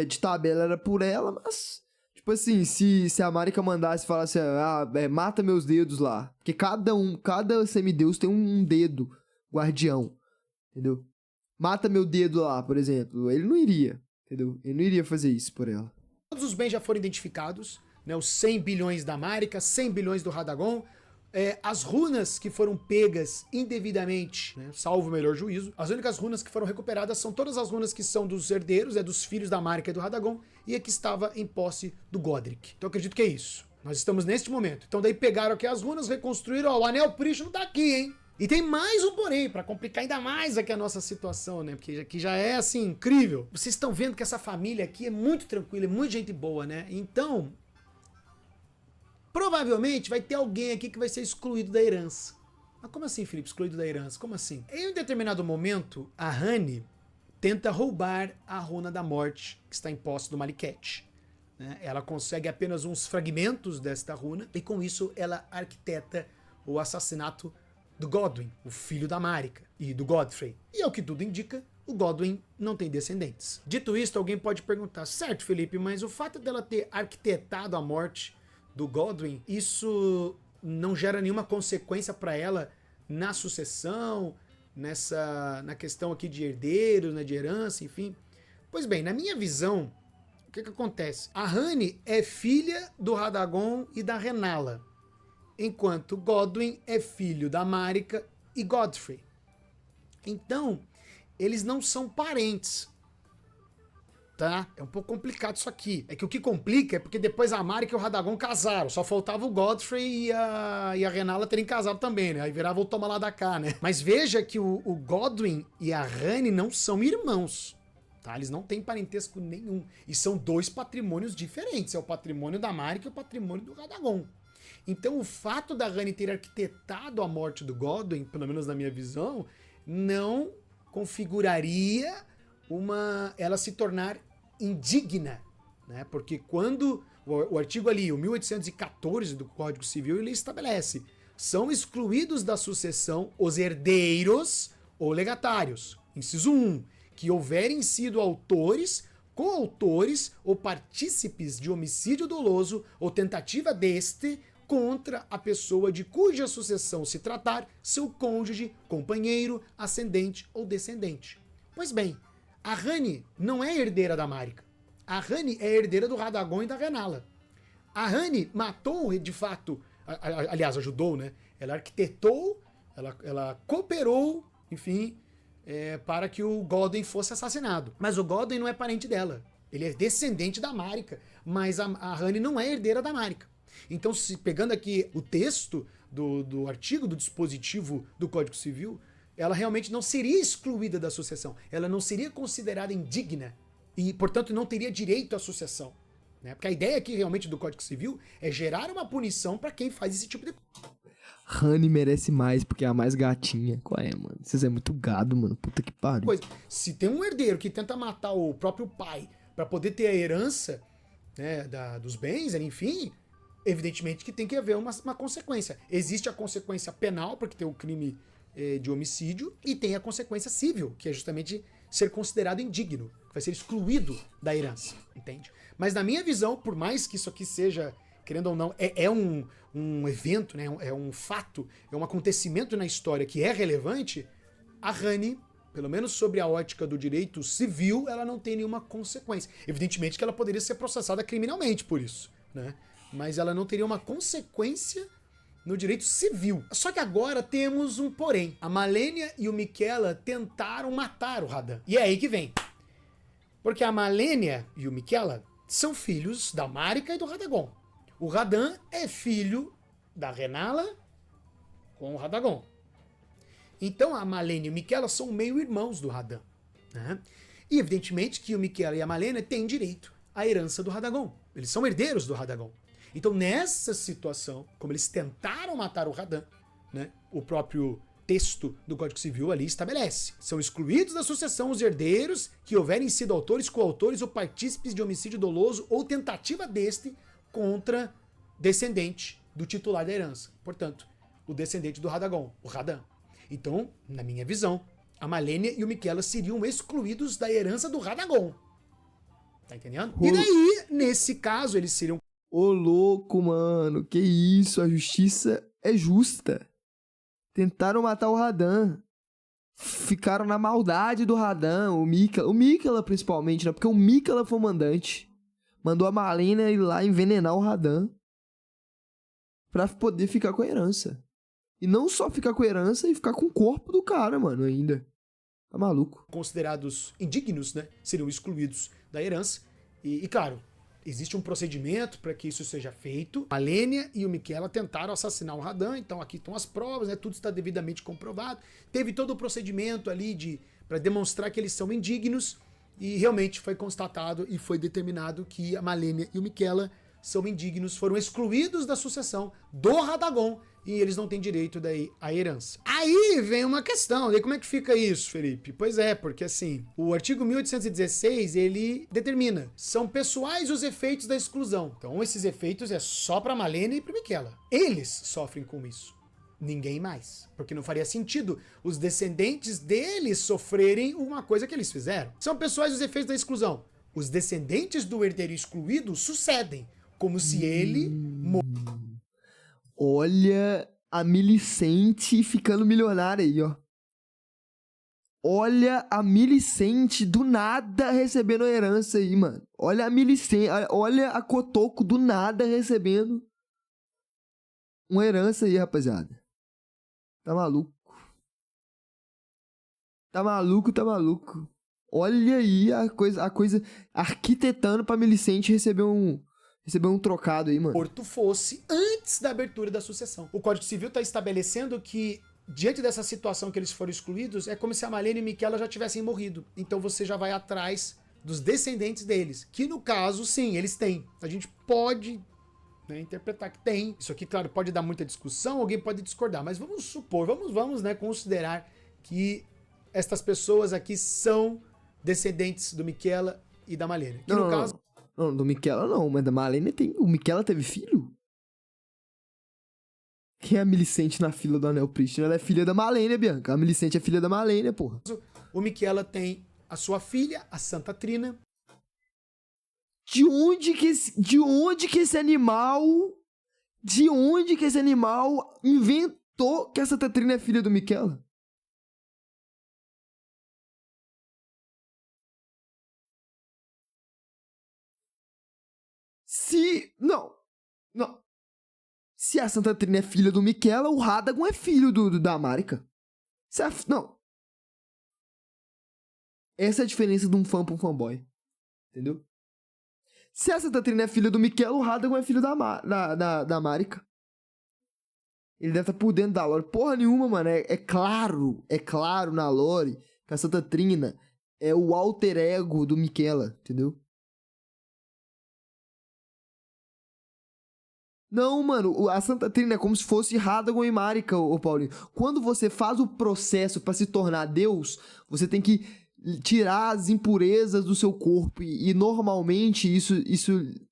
De tabela era por ela, mas... Tipo assim, se a Marika mandasse e falasse, mata meus dedos lá. Porque cada semideus tem um dedo guardião, entendeu? Mata meu dedo lá, por exemplo. Ele não iria, entendeu? Ele não iria fazer isso por ela. Todos os bens já foram identificados, né? Os 100 bilhões da Marika, 100 bilhões do Radagon. As runas que foram pegas indevidamente, né, salvo o melhor juízo, as únicas runas que foram recuperadas são todas as runas que são dos herdeiros, dos filhos da Marika e do Radagon, e a que estava em posse do Godric. Então eu acredito que é isso. Nós estamos neste momento. Então daí pegaram aqui as runas, reconstruíram, o Anel Prístino tá aqui, hein? E tem mais um porém, pra complicar ainda mais aqui a nossa situação, né? Porque aqui já é, assim, incrível. Vocês estão vendo que essa família aqui é muito tranquila, é muito gente boa, né? Então... provavelmente vai ter alguém aqui que vai ser excluído da herança. Mas como assim, Felipe? Excluído da herança? Como assim? Em um determinado momento, a Honey tenta roubar a runa da morte que está em posse do Maliket. Ela consegue apenas uns fragmentos desta runa e com isso ela arquiteta o assassinato do Godwyn, o filho da Marika e do Godfrey. E ao que tudo indica, o Godwyn não tem descendentes. Dito isto, alguém pode perguntar, certo, Felipe, mas o fato dela ter arquitetado a morte do Godwyn, isso não gera nenhuma consequência para ela na sucessão, na questão aqui de herdeiros, né, de herança, enfim. Pois bem, na minha visão, o que acontece? A Honey é filha do Radagon e da Renala, enquanto Godwyn é filho da Marika e Godfrey. Então, eles não são parentes. Tá? É um pouco complicado isso aqui. É que o que complica é porque depois a Marika e o Radagon casaram. Só faltava o Godfrey e a Renala terem casado também, né? Aí virava o toma lá da cá, né? Mas veja que o Godwyn e a Honey não são irmãos. Tá? Eles não têm parentesco nenhum. E são dois patrimônios diferentes. É o patrimônio da Marika e o patrimônio do Radagon. Então o fato da Honey ter arquitetado a morte do Godwyn, pelo menos na minha visão, não configuraria ela se tornar indigna, né? Porque quando o artigo ali, o 1814 do Código Civil, ele estabelece: são excluídos da sucessão os herdeiros ou legatários. Inciso 1, que houverem sido autores, coautores ou partícipes de homicídio doloso ou tentativa deste contra a pessoa de cuja sucessão se tratar, seu cônjuge, companheiro, ascendente ou descendente. Pois bem, a Honey não é herdeira da Marika. A Honey é herdeira do Radagon e da Renala. A Honey matou, de fato, aliás, ajudou, né? Ela arquitetou, ela cooperou, enfim, para que o Godwyn fosse assassinado. Mas o Godwyn não é parente dela. Ele é descendente da Marika, mas a Honey não é herdeira da Marika. Então, pegando aqui o texto do artigo, do dispositivo do Código Civil, ela realmente não seria excluída da sucessão. Ela não seria considerada indigna e, portanto, não teria direito à sucessão. Né? Porque a ideia aqui realmente do Código Civil é gerar uma punição para quem faz esse tipo de coisa. Honey merece mais porque é a mais gatinha. Qual é, mano? Vocês é muito gado, mano. Puta que pariu. Se tem um herdeiro que tenta matar o próprio pai para poder ter a herança, né, dos bens, enfim, evidentemente que tem que haver uma consequência. Existe a consequência penal, porque tem o crime de homicídio, e tem a consequência civil, que é justamente ser considerado indigno, que vai ser excluído da herança, entende? Mas na minha visão, por mais que isso aqui seja, querendo ou não, é um evento, né, é um fato, é um acontecimento na história que é relevante, a Honey, pelo menos sobre a ótica do direito civil, ela não tem nenhuma consequência. Evidentemente que ela poderia ser processada criminalmente por isso, né? Mas ela não teria uma consequência no direito civil. Só que agora temos um porém. A Malenia e o Miquella tentaram matar o Radan. E é aí que vem. Porque a Malenia e o Miquella são filhos da Marika e do Radagon. O Radan é filho da Renala com o Radagon. Então a Malenia e o Miquella são meio-irmãos do Radan. Né? E evidentemente que o Miquella e a Malenia têm direito à herança do Radagon. Eles são herdeiros do Radagon. Então, nessa situação, como eles tentaram matar o Radan, né, o próprio texto do Código Civil ali estabelece: são excluídos da sucessão os herdeiros que houverem sido autores, coautores ou partícipes de homicídio doloso ou tentativa deste contra descendente do titular da herança. Portanto, o descendente do Radagon, o Radan. Então, na minha visão, a Malenia e o Miquella seriam excluídos da herança do Radagon. Tá entendendo? E daí, nesse caso, eles seriam... Ô, louco, mano. Que isso? A justiça é justa. Tentaram matar o Radan. Ficaram na maldade do Radan. O Mikela principalmente, né? Porque o Mikela foi o mandante. Mandou a Malenia ir lá envenenar o Radan. Pra poder ficar com a herança. E não só ficar com a herança, e ficar com o corpo do cara, mano, ainda. Tá maluco. Considerados indignos, né? Seriam excluídos da herança. E claro, existe um procedimento para que isso seja feito. A Malenia e o Miquela tentaram assassinar o Radan, então aqui estão as provas, né? Tudo está devidamente comprovado. Teve todo o procedimento ali para demonstrar que eles são indignos, e realmente foi constatado e foi determinado que a Malenia e o Miquela são indignos, foram excluídos da sucessão do Radagon, e eles não têm direito daí à herança. Aí vem uma questão, e como é que fica isso, Felipe? Pois é, porque assim, o artigo 1816, ele determina, são pessoais os efeitos da exclusão. Então esses efeitos é só para Malenia e para Miquela. Eles sofrem com isso. Ninguém mais. Porque não faria sentido os descendentes deles sofrerem uma coisa que eles fizeram. São pessoais os efeitos da exclusão. Os descendentes do herdeiro excluído sucedem, como se ele... Olha a Millicent ficando milionária aí, ó. Olha a Millicent do nada recebendo a herança aí, mano. Olha a Millicent, olha a Kotoko do nada recebendo uma herança aí, rapaziada. Tá maluco. Tá maluco, tá maluco. Olha aí a coisa arquitetando pra Millicent receber um trocado aí, mano. Porto fosse antes da abertura da sucessão. O Código Civil está estabelecendo que, diante dessa situação que eles foram excluídos, é como se a Malenia e Miquela já tivessem morrido. Então você já vai atrás dos descendentes deles. Que no caso, sim, eles têm. A gente pode, né, interpretar que tem. Isso aqui, claro, pode dar muita discussão, alguém pode discordar, mas vamos supor, vamos, né, considerar que estas pessoas aqui são descendentes do Miquela e da Malenia. Que no caso... Não, do Miquela não, mas da Malenia tem... O Miquela teve filho? Quem é a Millicent na fila do Anel Prístino? Ela é filha da Malenia, Bianca. A Millicent é filha da Malenia, porra. O Miquela tem a sua filha, a Santa Trina. De onde que esse animal inventou que a Santa Trina é filha do Miquela? Não. Se a Santa Trina é filha do Miquela, o Radagon é filho da Marika. Não. Essa é a diferença de um fã pra um fanboy. Entendeu? Se a Santa Trina é filha do Miquela, o Radagon é filho da Marika. Ele deve estar por dentro da lore. Porra nenhuma, mano. É claro na lore que a Santa Trina é o alter ego do Miquela, entendeu? Não, mano, a Santa Trina é como se fosse Radagon e Marika, ô Paulinho. Quando você faz o processo pra se tornar Deus, você tem que tirar as impurezas do seu corpo. E normalmente isso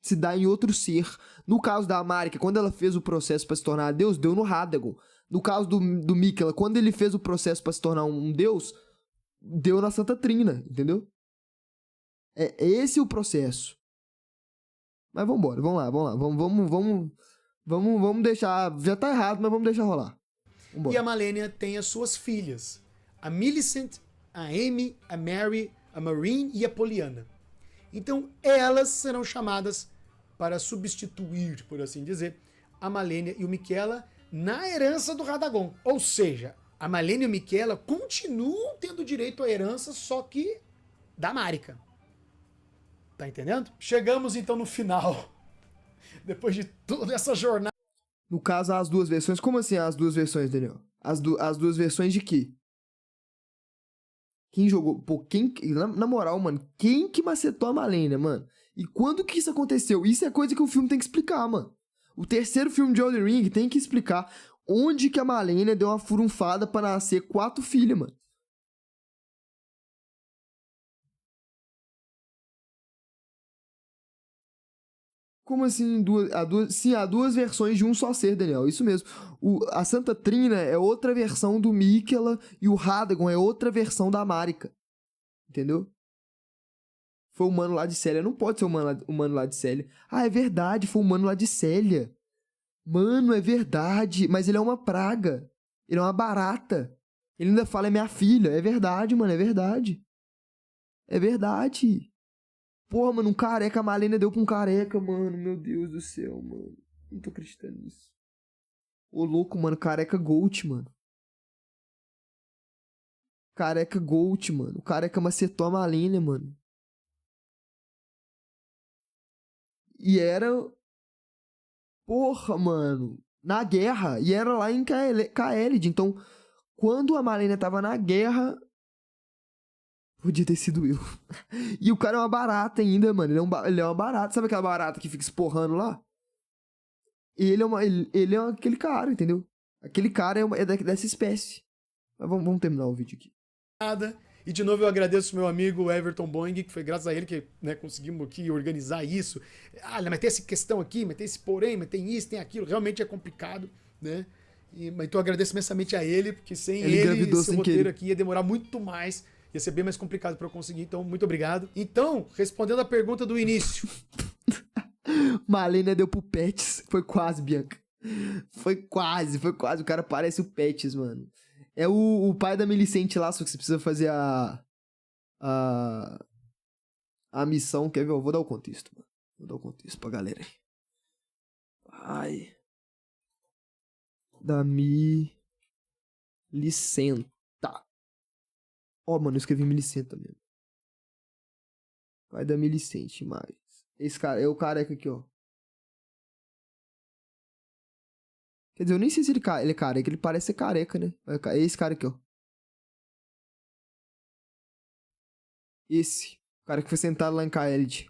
se dá em outro ser. No caso da Marika, quando ela fez o processo pra se tornar Deus, deu no Radagon. No caso do Miquela, quando ele fez o processo pra se tornar um Deus, deu na Santa Trina, entendeu? É esse o processo. Mas vambora, vamos lá. Vamos deixar... Já tá errado, mas vamos deixar rolar. Vambora. E a Malenia tem as suas filhas. A Millicent, a Amy, a Mary, a Maureen e a Poliana. Então elas serão chamadas para substituir, por assim dizer, a Malenia e o Miquela na herança do Radagon. Ou seja, a Malenia e o Miquela continuam tendo direito à herança, só que da Marika. Tá entendendo? Chegamos então no final. Depois de toda essa jornada. No caso, as duas versões. Como assim as duas versões, Daniel? As duas versões de quê? Quem jogou... Pô, na moral, mano, quem que macetou a Malenia, mano? E quando que isso aconteceu? Isso é coisa que o filme tem que explicar, mano. O terceiro filme de Elden Ring tem que explicar onde que a Malenia deu uma furunfada pra nascer 4 filhas, mano. Como assim? Há duas versões de um só ser, Daniel. Isso mesmo. A Santa Trina é outra versão do Miquela e o Radagon é outra versão da Marika. Entendeu? Foi o humano lá de Célia. Não pode ser o humano lá de Célia. Ah, é verdade, foi o humano lá de Célia. Mano, é verdade. Mas ele é uma praga. Ele é uma barata. Ele ainda fala, é minha filha. É verdade, mano, é verdade. É verdade. Porra, mano, um careca, a Malenia deu pra um careca, mano. Meu Deus do céu, mano. Não tô acreditando nisso. Ô, louco, mano, careca Gold, mano. Careca Gold, mano. O careca macetou a Malenia, mano. E era... Porra, mano. Na guerra. E era lá em Kaelid. Então, quando a Malenia tava na guerra... Podia ter sido eu. E o cara é uma barata ainda, mano. Ele é uma barata. Sabe aquela barata que fica esporrando lá? Ele é aquele cara, entendeu? Aquele cara é dessa espécie. Mas vamos terminar o vídeo aqui. Nada. E de novo eu agradeço meu amigo Everton Boing, que foi graças a ele que, né, conseguimos aqui organizar isso. Ah, mas tem essa questão aqui, mas tem esse porém, mas tem isso, tem aquilo. Realmente é complicado, né? Mas então eu agradeço imensamente a ele, porque sem ele esse roteiro aqui ia demorar muito mais. Ia ser bem mais complicado para eu conseguir, então muito obrigado. Então, respondendo a pergunta do início. Malenia deu pro Pets. Foi quase, Bianca. Foi quase. O cara parece o Pets, mano. É o pai da Millicent lá, só que você precisa fazer a missão. Quer ver? Eu vou dar o contexto, mano. Vou dar o contexto pra galera aí. Pai da Millicenta. Ó, mano, eu escrevi Millicenta mesmo. Pai da Millicent, mais. Esse cara, é o careca aqui, ó. Quer dizer, eu nem sei se ele é careca, ele parece ser careca, né? É esse cara aqui, ó. Esse. O cara que foi sentado lá em Kaelid.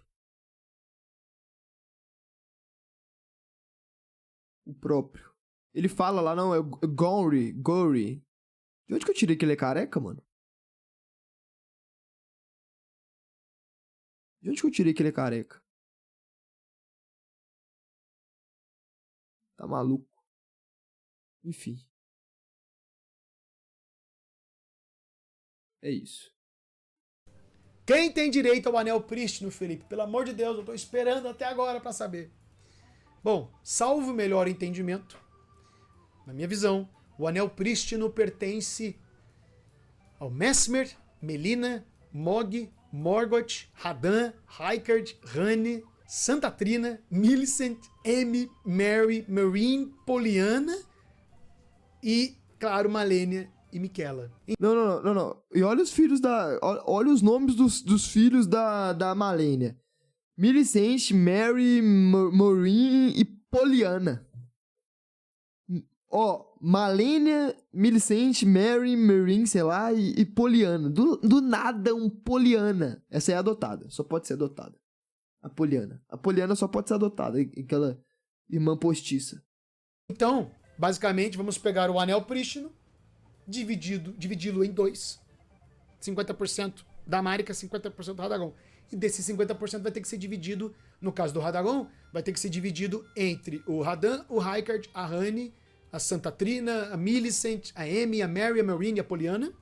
O próprio. Ele fala lá, não, é o Gory. De onde que eu tirei que ele é careca, mano? De onde que eu tirei que ele é careca? Tá maluco. Enfim. É isso. Quem tem direito ao anel prístino, Felipe? Pelo amor de Deus, eu tô esperando até agora pra saber. Bom, salvo o melhor entendimento, na minha visão, o anel prístino pertence ao Mesmer, Melina, Mog, Morgoth, Radan, Rykard, Rane, Santa Trina, Millicent, Amy, Mary, Marine, Poliana e, claro, Malenia e Miquella. Não. E olha os filhos da... Olha os nomes dos filhos da Malenia. Millicent, Mary, Maureen e Poliana. Ó, Malenia, Millicent, Mary, Marine, sei lá, e Poliana. Do nada um Poliana. Essa é adotada, só pode ser adotada. A Poliana. A Poliana só pode ser adotada, aquela irmã postiça. Então, basicamente, vamos pegar o anel prístino, dividi-lo em dois. 50% da Marika, 50% do Radagon. E desses 50% vai ter que ser dividido, no caso do Radagon, vai ter que ser dividido entre o Radan, o Rykard, a Rane, a Santa Trina, a Millicent, a Amy, a Mary, a Marine e a Poliana.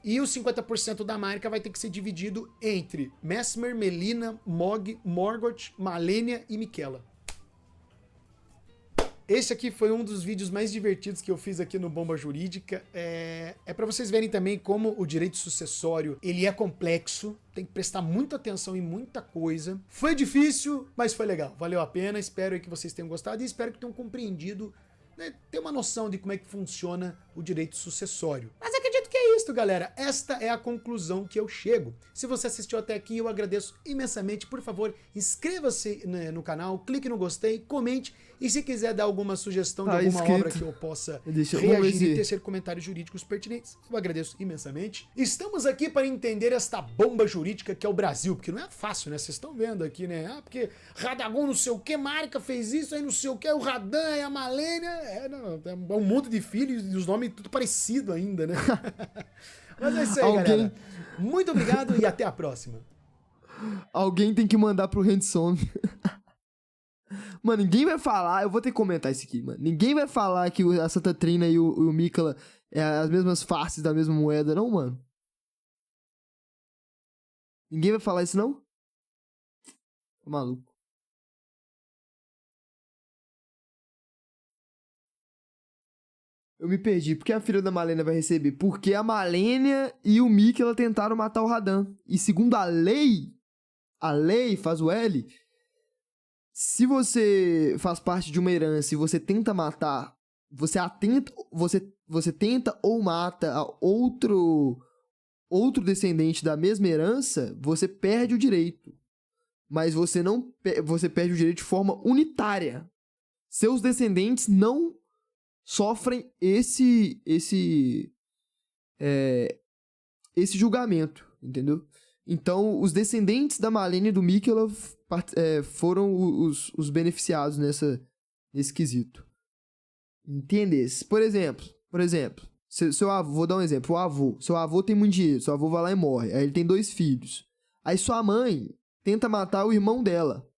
E os 50% da Marika vai ter que ser dividido entre Mesmer, Melina, Mog, Morgoth, Malenia e Miquella. Esse aqui foi um dos vídeos mais divertidos que eu fiz aqui no Bomba Jurídica. É para vocês verem também como o direito sucessório ele é complexo, tem que prestar muita atenção em muita coisa. Foi difícil, mas foi legal, valeu a pena. Espero que vocês tenham gostado e espero que tenham compreendido, né, ter uma noção de como é que funciona o direito sucessório. Mas acredito que é isso, galera. Esta é a conclusão que eu chego. Se você assistiu até aqui, eu agradeço imensamente. Por favor, inscreva-se no canal, clique no gostei, comente. E se quiser dar alguma sugestão de alguma obra que eu possa reagir e tecer comentários jurídicos pertinentes, eu agradeço imensamente. Estamos aqui para entender esta bomba jurídica que é o Brasil, porque não é fácil, né? Vocês estão vendo aqui, né? Ah, porque Radagon não sei o que, Marika fez isso, aí não sei o que, o Radan e a Malenia. É um monte de filhos e os nomes tudo parecido ainda, né? Mas é isso aí, galera. Muito obrigado e até a próxima. Alguém tem que mandar pro Handsome. Mano, ninguém vai falar... Eu vou ter que comentar isso aqui, mano. Ninguém vai falar que a Santa Trina e o Miquella é as mesmas faces da mesma moeda, não, mano? Ninguém vai falar isso, não? Tô maluco. Eu me perdi. Por que a filha da Malenia vai receber? Porque a Malenia e o Mikela tentaram matar o Radan. E segundo a lei faz o L, se você faz parte de uma herança e você tenta matar, você tenta ou mata outro descendente da mesma herança, você perde o direito. Mas você perde o direito de forma unitária. Seus descendentes não sofrem esse julgamento, entendeu? Então, os descendentes da Malenia e do Mikela foram os beneficiados nesse quesito. Entendesse? Por exemplo, seu avô, vou dar um exemplo, seu avô tem muito dinheiro, seu avô vai lá e morre, aí ele tem 2 filhos. Aí sua mãe tenta matar o irmão dela,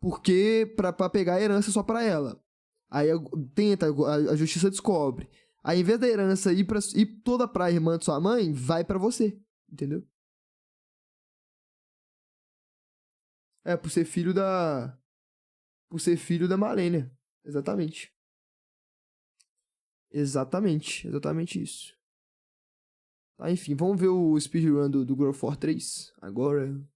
porque pra pegar a herança só pra ela. Aí a justiça descobre. Aí, em vez da herança ir toda pra irmã de sua mãe, vai pra você. Entendeu? Por ser filho da. Por ser filho da Malenia. Exatamente. Exatamente isso. Tá, enfim, vamos ver o speedrun do God of War 3 agora.